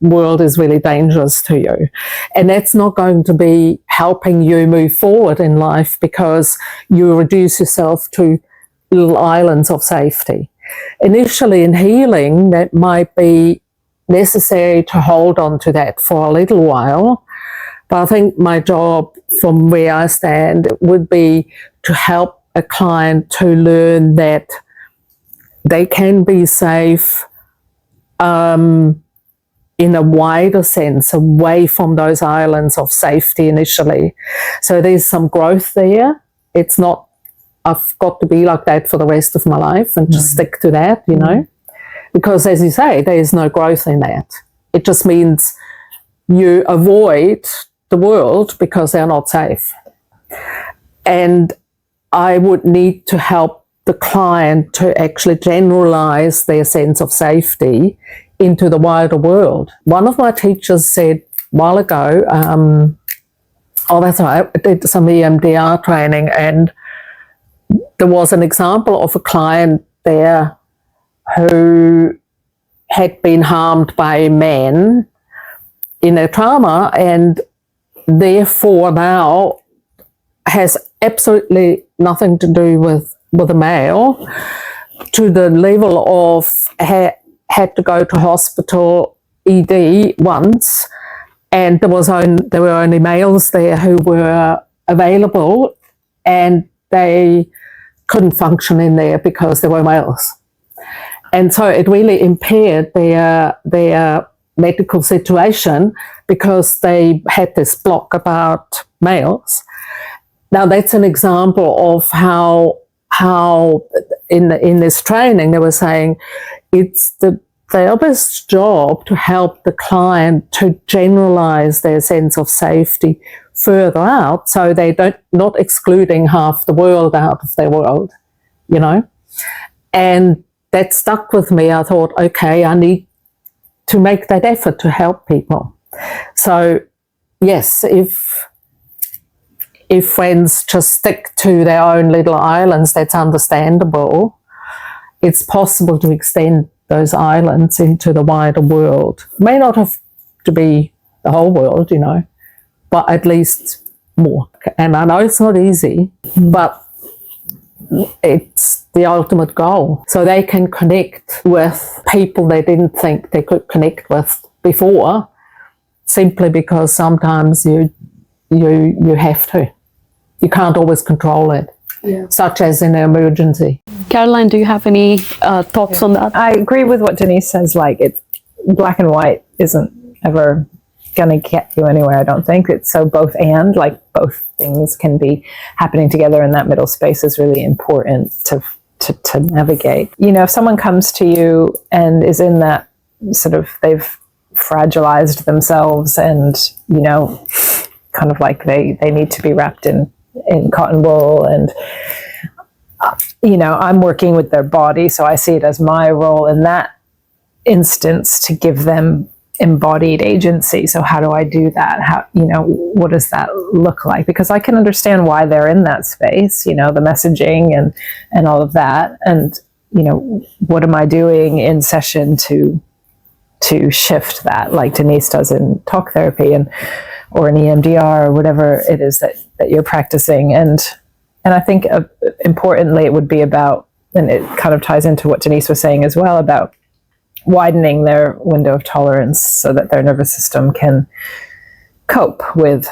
world is really dangerous to you. And that's not going to be helping you move forward in life, because you reduce yourself to little islands of safety. Initially in healing, that might be necessary to hold on to that for a little while. But I think my job from where I stand would be to help a client to learn that they can be safe in a wider sense, away from those islands of safety initially. So there's some growth there. It's not, I've got to be like that for the rest of my life and just stick to that, Because, as you say, there is no growth in that. It just means you avoid the world because they're not safe. And I would need to help the client to actually generalize their sense of safety into the wider world. One of my teachers said a while ago, that's right, I did some EMDR training, and there was an example of a client there who had been harmed by a man in a trauma, and therefore now has absolutely nothing to do with a male, to the level of had to go to hospital ED once, and there were only males there who were available, and they couldn't function in there because there were males. And so it really impaired their medical situation, because they had this block about males. Now that's an example of how in this training they were saying it's the therapist's job to help the client to generalize their sense of safety further out, so they not excluding half the world out of their world, And that stuck with me. I thought, okay, I need to make that effort to help people. So yes, if friends just stick to their own little islands, that's understandable. It's possible to extend those islands into the wider world. It may not have to be the whole world, but at least more. And I know it's not easy, but it's the ultimate goal. So they can connect with people they didn't think they could connect with before, simply because sometimes you have to. You can't always control it, such as in an emergency. Caroline, do you have any thoughts on that? I agree with what Denise says. Like, it's black and white isn't ever going to get you anywhere, I don't think. It's so both and, like, both things can be happening together, and that middle space is really important to navigate. If someone comes to you and is in that sort of, they've fragilized themselves and, kind of like they need to be wrapped in cotton wool, and I'm working with their body, so I see it as my role in that instance to give them embodied agency. So how do I do that? How, what does that look like? Because I can understand why they're in that space, the messaging and all of that. And, what am I doing in session to shift that, like Denise does in talk therapy or in EMDR or whatever it is that you're practicing. And I think importantly, it would be about, and it kind of ties into what Denise was saying as well, about widening their window of tolerance so that their nervous system can cope with,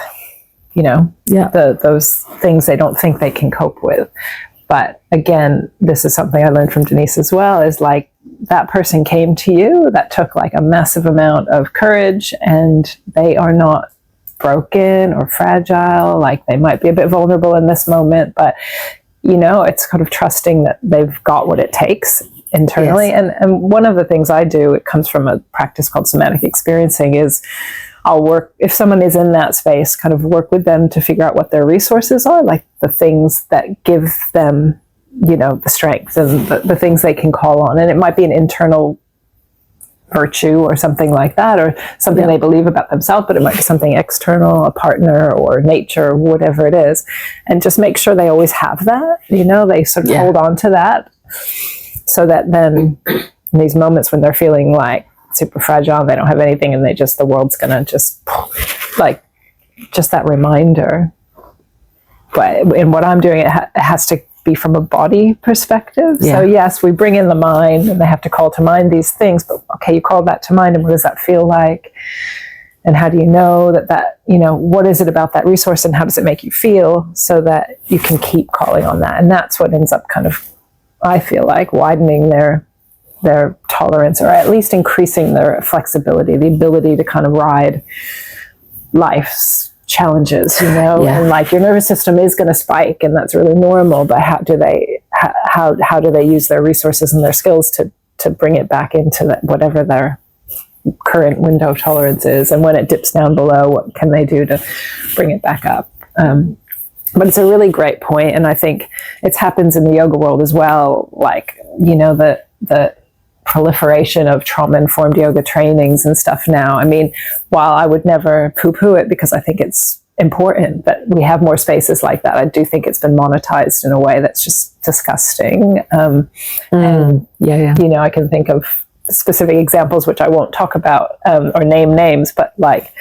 those things they don't think they can cope with. But again, this is something I learned from Denise as well, is like, that person came to you, that took like a massive amount of courage, and they are not broken or fragile. Like, they might be a bit vulnerable in this moment, but it's kind of trusting that they've got what it takes internally. Yes. And one of the things I do, it comes from a practice called somatic experiencing, is I'll work, if someone is in that space, kind of work with them to figure out what their resources are, like the things that give them, the strength and the things they can call on. And it might be an internal virtue or something like that, or something they believe about themselves, but it might be something external, a partner or nature, or whatever it is. And just make sure they always have that, they sort of hold on to that, so that then in these moments when they're feeling like super fragile, they don't have anything, and the world's gonna just like, just that reminder. But in what I'm doing, it has to be from a body perspective. So yes, we bring in the mind, and they have to call to mind these things, but okay, you called that to mind, and what does that feel like? And how do you know that, what is it about that resource, and how does it make you feel, so that you can keep calling on that? And that's what ends up kind of, I feel like, widening their tolerance, or at least increasing their flexibility, the ability to kind of ride life's challenges, and like, your nervous system is going to spike, and that's really normal, but how do they use their resources and their skills to bring it back into whatever their current window of tolerance is, and when it dips down below, what can they do to bring it back up? But it's a really great point, and I think it happens in the yoga world as well, like, the proliferation of trauma-informed yoga trainings and stuff now. I mean, while I would never poo-poo it, because I think it's important that we have more spaces like that, I do think it's been monetized in a way that's just disgusting. And I can think of specific examples, which I won't talk about or name names, but like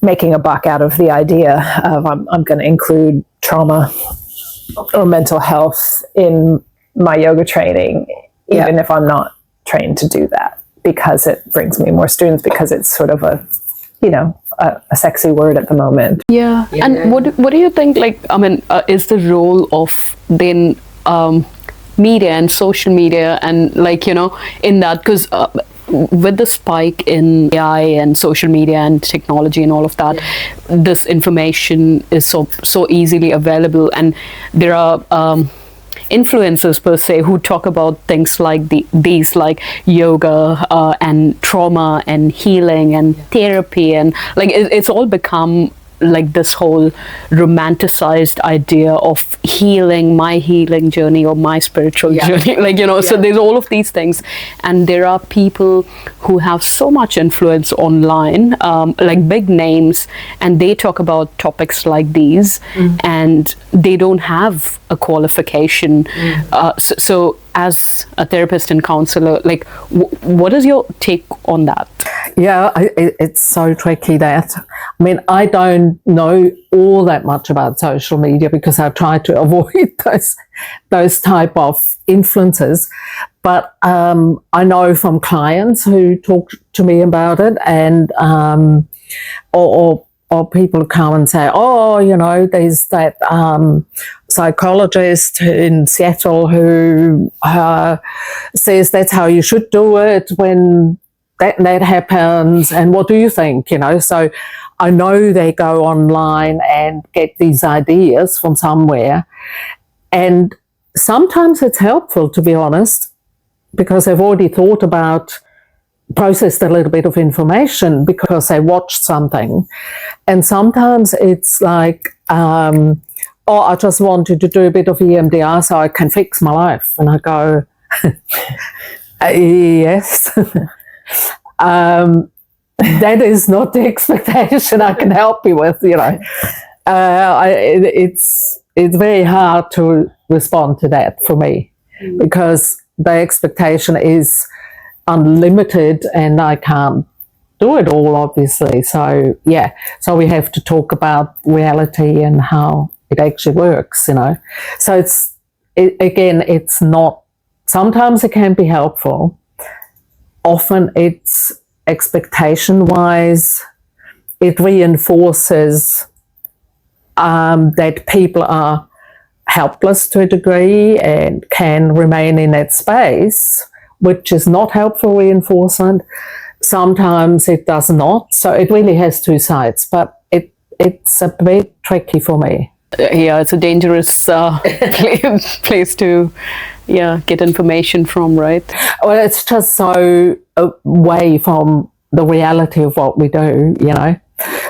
making a buck out of the idea of I'm going to include trauma or mental health in my yoga training, even if I'm not trained to do that, because it brings me more students, because it's sort of a sexy word at the moment. And what do you think, like, is the role of then media and social media, and like, in that, because with the spike in AI and social media and technology and all of that, this information is so easily available, and there are influencers per se who talk about things like these like yoga and trauma and healing and therapy, and like it's all become like this whole romanticized idea of my healing journey or my spiritual journey, like, so there's all of these things, and there are people who have so much influence online, like big names, and they talk about topics like these, and they don't have a qualification. So as a therapist and counselor, like, what is your take on that? It's so tricky, that. I mean, I don't know all that much about social media, because I try to avoid those type of influences. But I know from clients who talk to me about it, and or people come and say, there's that psychologist in Seattle who says that's how you should do it when that happens, and what do you think? So I know they go online and get these ideas from somewhere, and sometimes it's helpful, to be honest, because they've already processed a little bit of information because they watched something. And sometimes it's like, oh, I just wanted to do a bit of EMDR so I can fix my life. And I go, yes. That is not the expectation I can help you with, you know. It's very hard to respond to that for me, because the expectation is unlimited and I can't do it all, obviously. So, yeah, so we have to talk about reality and how it actually works, you know. So it's not, sometimes it can be helpful. Often it's expectation-wise, it reinforces that people are helpless to a degree and can remain in that space, which is not helpful reinforcement. Sometimes it does not. So it really has two sides, but it's a bit tricky for me. Yeah, it's a dangerous place to get information from, right? Well, it's just so away from the reality of what we do, you know.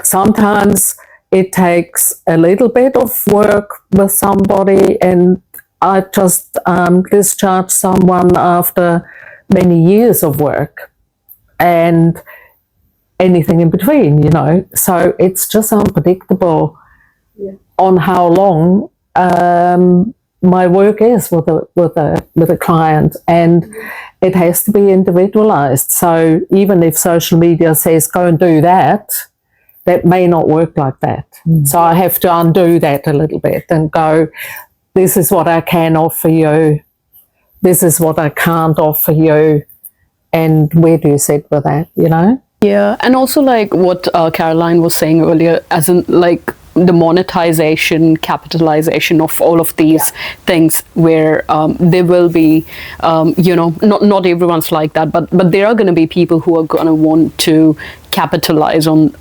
Sometimes it takes a little bit of work with somebody, and I just discharged someone after many years of work and anything in between, you know. So it's just unpredictable on how long my work is with a client, and it has to be individualized. So even if social media says go and do that, that may not work like that. So I have to undo that a little bit and go, this is what I can offer you, this is what I can't offer you, and where do you sit with that, you know? Yeah, and also like what Caroline was saying earlier, as in like the monetization, capitalization of all of these things, where there will be, not everyone's like that, but there are going to be people who are going to want to capitalize on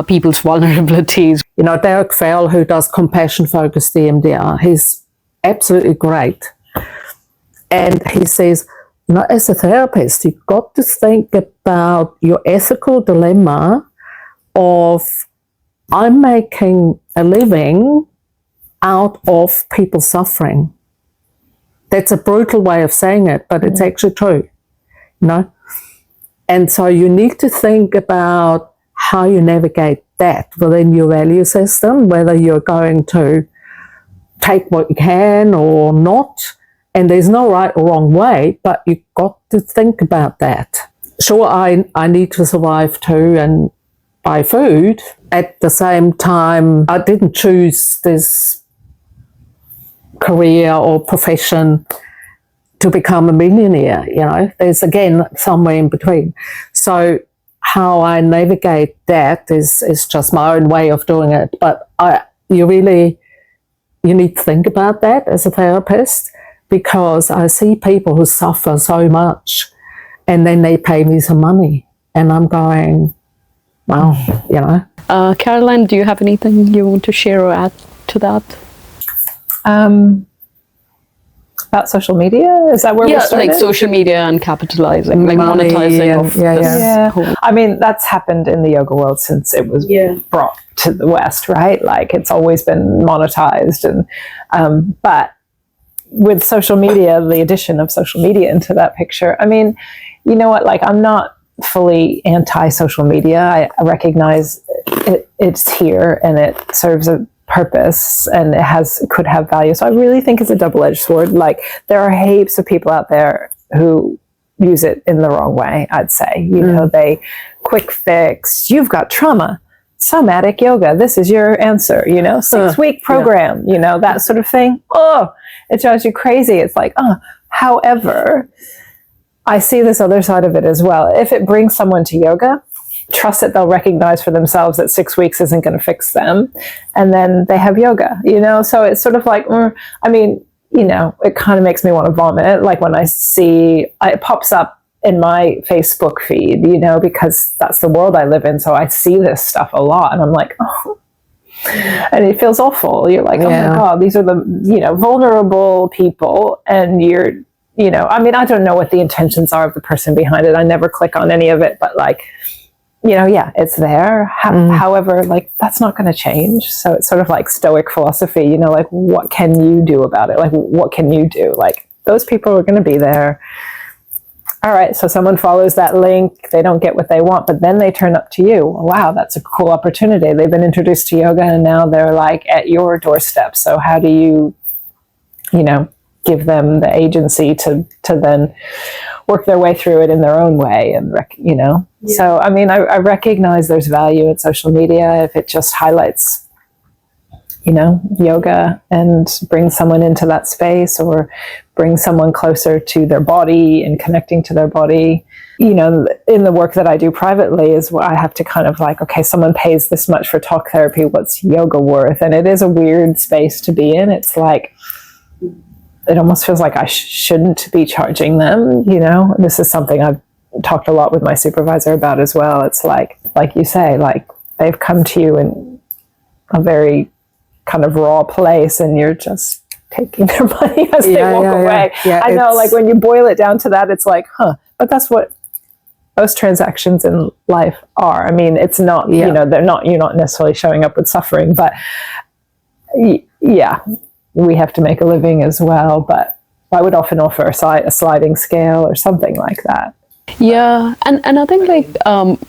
people's vulnerabilities. You know, Derek Fell, who does compassion-focused EMDR, he's absolutely great. And he says, you know, as a therapist, you've got to think about your ethical dilemma of, I'm making a living out of people suffering. That's a brutal way of saying it, but it's actually true, you know. And so you need to think about how you navigate that within your value system, whether you're going to take what you can or not. And there's no right or wrong way, but you've got to think about that. Sure, I need to survive too and buy food. At the same time, I didn't choose this career or profession to become a millionaire, you know. There's, again, somewhere in between. So how I navigate that is just my own way of doing it. But you need to think about that as a therapist, because I see people who suffer so much and then they pay me some money and I'm going, well, you know. Caroline, do you have anything you want to share or add to that? About social media? Is that where we started? Like social media and capitalizing, like Money monetizing and, of Yeah. whole. I mean, that's happened in the yoga world since it was brought to the West, right? Like, it's always been monetized. And but with social media, the addition of social media into that picture, I mean, you know what? Like, I'm not fully anti-social media. I recognize it's here and it serves a purpose and it could have value. So I really think it's a double-edged sword. Like, there are heaps of people out there who use it in the wrong way, I'd say. You know, they quick fix, you've got trauma, somatic yoga, this is your answer, you know, 6-week program, you know, that sort of thing. Oh, it drives you crazy. It's like, however, I see this other side of it as well. If it brings someone to yoga, trust that they'll recognize for themselves that 6 weeks isn't going to fix them. And then they have yoga, you know? So it's sort of like, I mean, you know, it kind of makes me want to vomit. Like when I see, it pops up in my Facebook feed, you know, because that's the world I live in. So I see this stuff a lot and I'm like, oh, and it feels awful. You're like, oh my God, these are the, you know, vulnerable people. And you're, you know, I mean, I don't know what the intentions are of the person behind it. I never click on any of it, but like, it's there. However, like, that's not going to change. So it's sort of like Stoic philosophy, like, what can you do about it? Like, what can you do? Like, those people are going to be there. All right, so someone follows that link, they don't get what they want, but then they turn up to you. Wow, that's a cool opportunity. They've been introduced to yoga and now they're like at your doorstep. So how do you, give them the agency to then work their way through it in their own way? And, So, I mean, I recognize there's value in social media if it just highlights yoga and bring someone into that space or bring someone closer to their body and connecting to their body. In the work that I do privately is where I have to kind of like, okay, someone pays this much for talk therapy, what's yoga worth? And it is a weird space to be in. It's like, it almost feels like I shouldn't be charging them, This is something I've talked a lot with my supervisor about as well. It's like you say, like, they've come to you in a very kind of raw place and you're just taking their money as they walk away. Yeah, I know, like, when you boil it down to that, it's like, but that's what most transactions in life are. I mean, it's not, you're not necessarily showing up with suffering, but we have to make a living as well. But I would often offer a sliding scale or something like that. Yeah, and I think like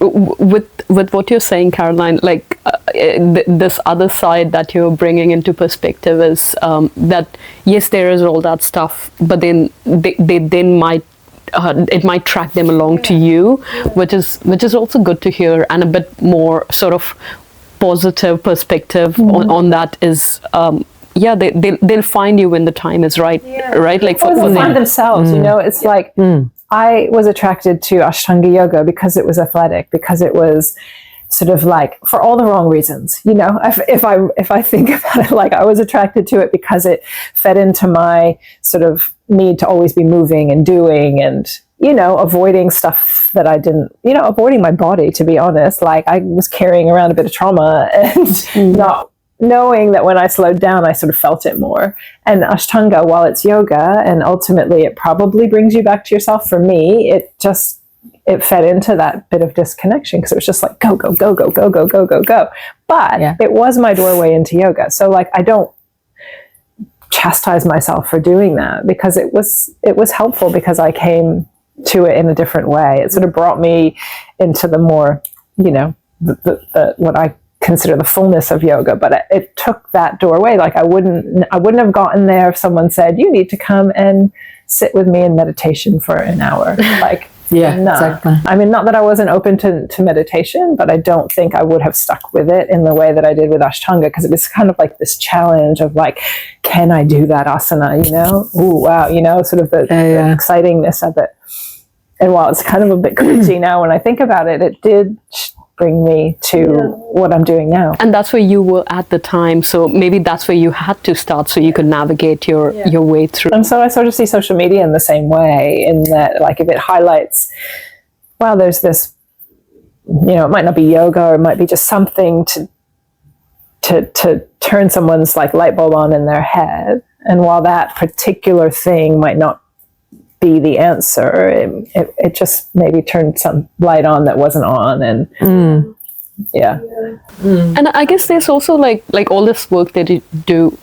with what you're saying, Caroline, like this other side that you're bringing into perspective is that yes, there is all that stuff, but then they might it might track them along to you, which is also good to hear, and a bit more sort of positive perspective on that is. They'll find you when the time is right, right? Like for them. Find themselves, it's like I was attracted to Ashtanga yoga because it was athletic, because it was sort of like for all the wrong reasons. If I think about it, like I was attracted to it because it fed into my sort of need to always be moving and doing and avoiding stuff that I didn't, avoiding my body, to be honest. Like I was carrying around a bit of trauma and not knowing that when I slowed down, I sort of felt it more. And Ashtanga, while it's yoga, and ultimately it probably brings you back to yourself, for me, it fed into that bit of disconnection because it was just like, go, go, go, go, go, go, go, go, go. But it was my doorway into yoga. So like, I don't chastise myself for doing that because it was helpful because I came to it in a different way. It sort of brought me into the more, the what I consider the fullness of yoga, but it took that doorway. Like I wouldn't have gotten there if someone said, you need to come and sit with me in meditation for an hour. Like, exactly. I mean, not that I wasn't open to meditation, but I don't think I would have stuck with it in the way that I did with Ashtanga, because it was kind of like this challenge of like, can I do that asana, Ooh, wow, sort of the excitingness of it. And while it's kind of a bit crazy now when I think about it, it did bring me to what I'm doing now. And that's where you were at the time, so maybe that's where you had to start so you could navigate your way through. And so I sort of see social media in the same way, in that like if it highlights, wow, there's this, it might not be yoga, or it might be just something to turn someone's like light bulb on in their head. And while that particular thing might not be the answer, it just maybe turned some light on that wasn't on. And and I guess there's also like all this work that you do.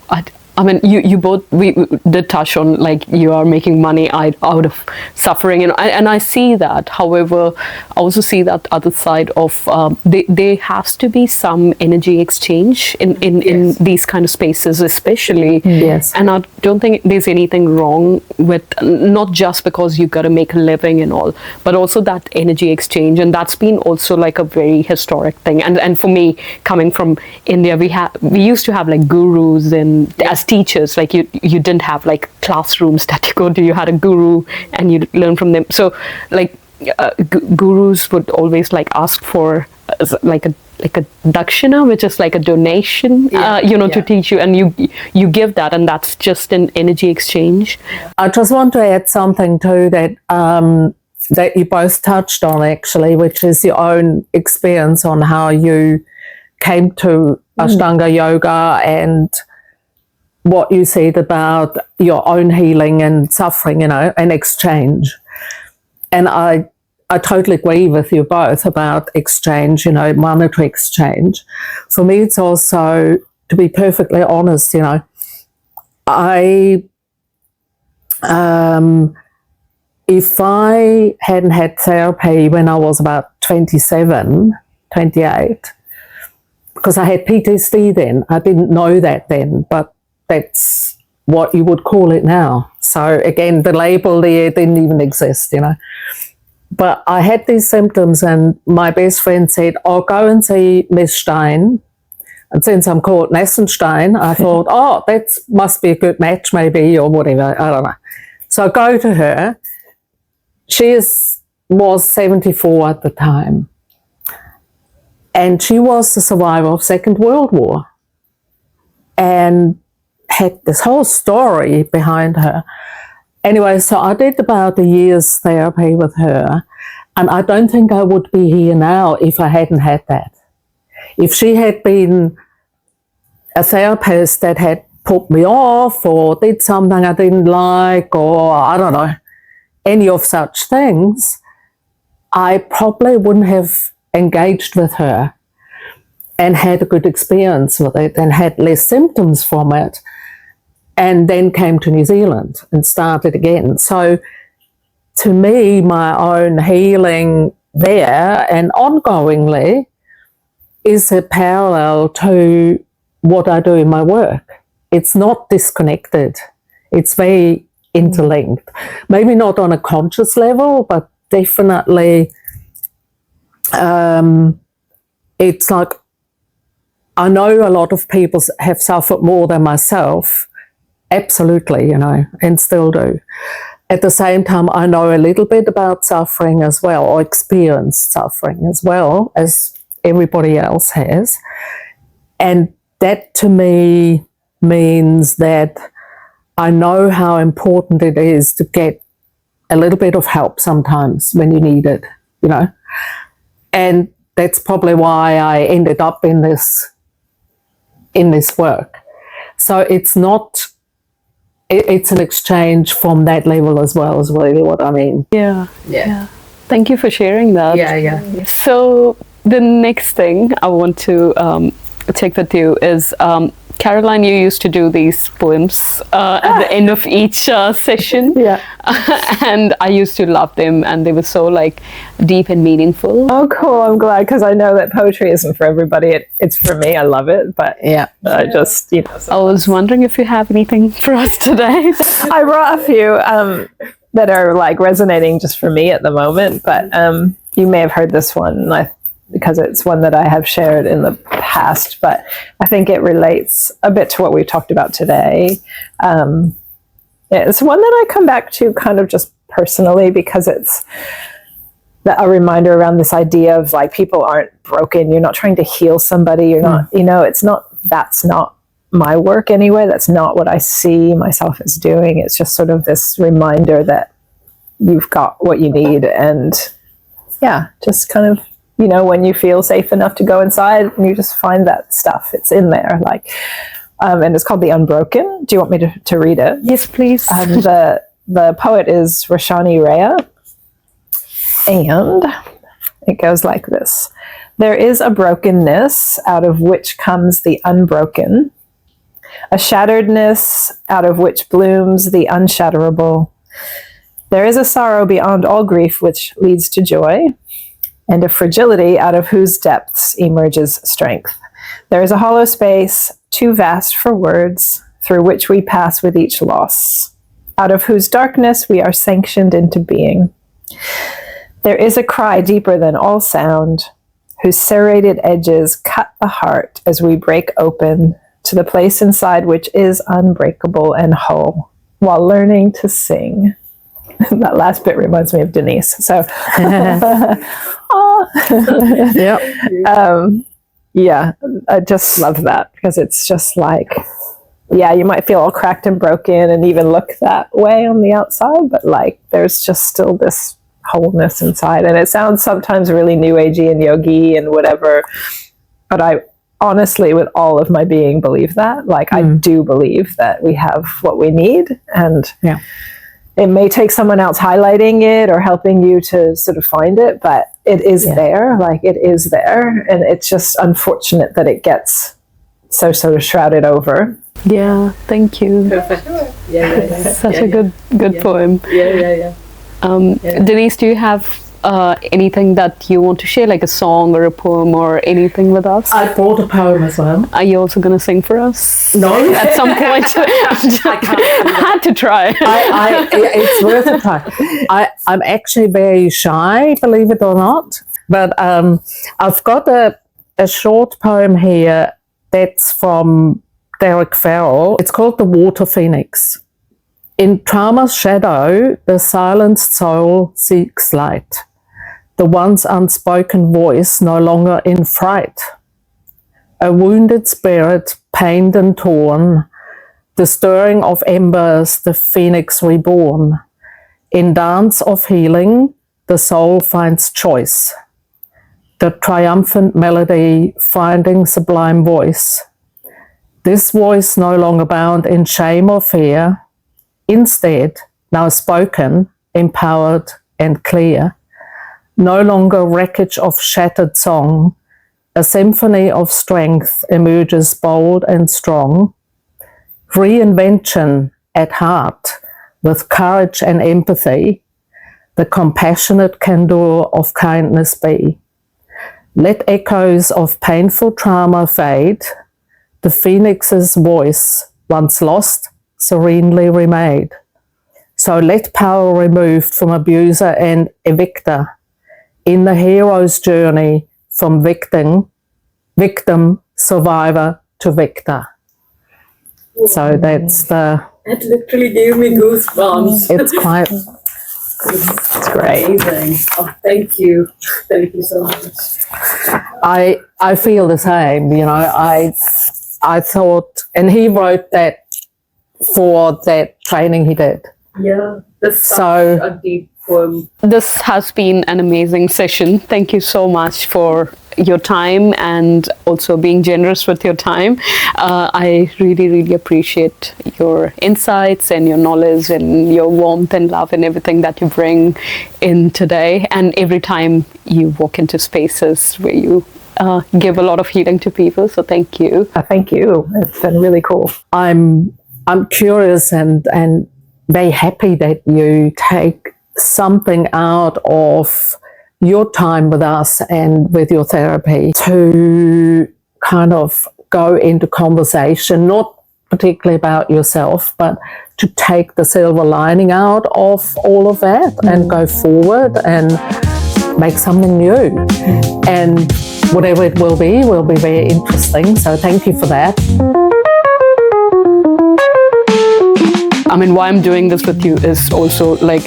I mean, you both, we did touch on like you are making money out of suffering, and I see that. However, I also see that other side of there has to be some energy exchange in these kind of spaces, especially. Yes. And I don't think there's anything wrong with, not just because you got to make a living and all, but also that energy exchange, and that's been also like a very historic thing. And for me, coming from India, we used to have like gurus and as teachers, like you didn't have like classrooms that you go to. You had a guru and you learn from them. So like gurus would always like ask for like a dakshina, which is like a donation, to teach you, and you give that, and that's just an energy exchange. I just want to add something too that that you both touched on actually, which is your own experience on how you came to Ashtanga yoga and what you said about your own healing and suffering, and exchange. And I I totally agree with you both about exchange, monetary exchange. For me, it's also, to be perfectly honest, I, if I hadn't had therapy when I was about 27, 28, because I had PTSD then, I didn't know that then, but that's what you would call it now. So again, the label there didn't even exist, But I had these symptoms, and my best friend said, "Oh, go and see Miss Stein." And since I'm called Nessenstein, I thought, oh, that must be a good match maybe, or whatever, I don't know. So I go to her. She was 74 at the time. And she was the survivor of Second World War and had this whole story behind her. Anyway, so I did about a year's therapy with her, and I don't think I would be here now if I hadn't had that. If she had been a therapist that had put me off or did something I didn't like, or I don't know, any of such things, I probably wouldn't have engaged with her and had a good experience with it and had less symptoms from it, and then came to New Zealand and started again. So to me, my own healing there and ongoingly is a parallel to what I do in my work. It's not disconnected. It's very interlinked. Maybe not on a conscious level, but definitely it's like, I know a lot of people have suffered more than myself, absolutely, and still do. At the same time, I know a little bit about suffering as well, or experienced suffering as well, as everybody else has. And that to me means that I know how important it is to get a little bit of help sometimes when you need it, And that's probably why I ended up in this work. So it's not, it's an exchange from that level as well, is really what I mean. Yeah. Thank you for sharing that. Yeah. So the next thing I want to check with you is, Caroline, you used to do these poems at the end of each session. Yeah. And I used to love them, and they were so deep and meaningful. Oh, cool. I'm glad, because I know that poetry isn't for everybody. It's for me. I love it. But I just, I was wondering if you have anything for us today. I brought a few that are resonating just for me at the moment. But you may have heard this one, because it's one that I have shared in the past, but I think it relates a bit to what we talked about today. It's one that I come back to kind of just personally, because it's a reminder around this idea of people aren't broken. You're not trying to heal somebody. You're not, that's not my work anyway. That's not what I see myself as doing. It's just sort of this reminder that you've got what you need. And just kind of, when you feel safe enough to go inside and you just find that stuff, it's in there. And it's called The Unbroken. Do you want me to read it? Yes, please. The poet is Roshani Rea, and it goes like this. There is a brokenness out of which comes the unbroken, a shatteredness out of which blooms the unshatterable. There is a sorrow beyond all grief which leads to joy, and a fragility out of whose depths emerges strength. There is a hollow space, too vast for words, through which we pass with each loss, out of whose darkness we are sanctioned into being. There is a cry deeper than all sound, whose serrated edges cut the heart as we break open to the place inside which is unbreakable and whole, while learning to sing. That last bit reminds me of Denise. So, I just love that, because it's just you might feel all cracked and broken and even look that way on the outside, but there's just still this wholeness inside. And it sounds sometimes really new agey and yogi and whatever, but I honestly, with all of my being, believe that. I do believe that we have what we need, and it may take someone else highlighting it or helping you to sort of find it, but it is there, like it is there. And it's just unfortunate that it gets so sort of shrouded over. Yeah, thank you. Perfect. Yeah. Such a good poem. Yeah. Denise, do you have anything that you want to share, like a song or a poem or anything with us? I brought a poem as well. Are you also going to sing for us? No. At some point. I had to try. It's worth a try. I'm actually very shy, believe it or not. But I've got a short poem here that's from Derek Farrell. It's called The Water Phoenix. In trauma's shadow, the silenced soul seeks light. The once unspoken voice no longer in fright. A wounded spirit, pained and torn, the stirring of embers, the phoenix reborn. In dance of healing, the soul finds choice. The triumphant melody finding sublime voice. This voice no longer bound in shame or fear, instead, now spoken, empowered and clear. No longer wreckage of shattered song, a symphony of strength emerges bold and strong. Reinvention at heart, with courage and empathy, the compassionate candor of kindness be. Let echoes of painful trauma fade, the phoenix's voice, once lost, serenely remade. So let power removed from abuser and evictor, in the hero's journey from victim, survivor to victor. So that's the... It literally gave me goosebumps. It's quite... It's great. Amazing. Oh, thank you. Thank you so much. I feel the same, you know. I thought, and he wrote that for that training he did. Yeah, that's So- such a deep poem. This has been an amazing session. Thank you so much for your time and also being generous with your time. I really, really appreciate your insights and your knowledge and your warmth and love and everything that you bring in today. And every time you walk into spaces where you give a lot of healing to people. So thank you. Thank you. It's been really cool. I'm curious and very happy that you take something out of your time with us and with your therapy to kind of go into conversation, not particularly about yourself, but to take the silver lining out of all of that and go forward and make something new. And whatever it will be very interesting. So thank you for that. I mean, why I'm doing this with you is also like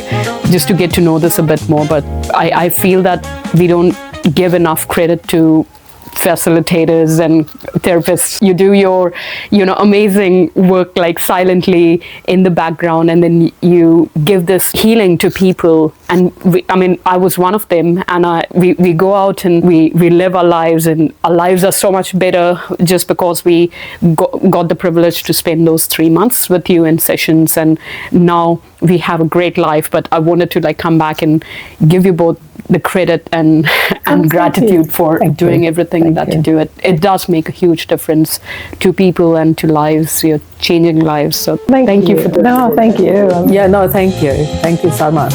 just to get to know this a bit more, but I feel that we don't give enough credit to facilitators and therapists. You do your, amazing work like silently in the background, and then you give this healing to people. And I was one of them, and we go out and we live our lives, and our lives are so much better just because we got the privilege to spend those 3 months with you in sessions, and now we have a great life. But I wanted to come back and give you both the credit and gratitude for doing everything that you do. It does make a huge difference to people and to lives. You're changing lives. So thank you for this. No, thank you. Yeah, no, thank you. Thank you so much.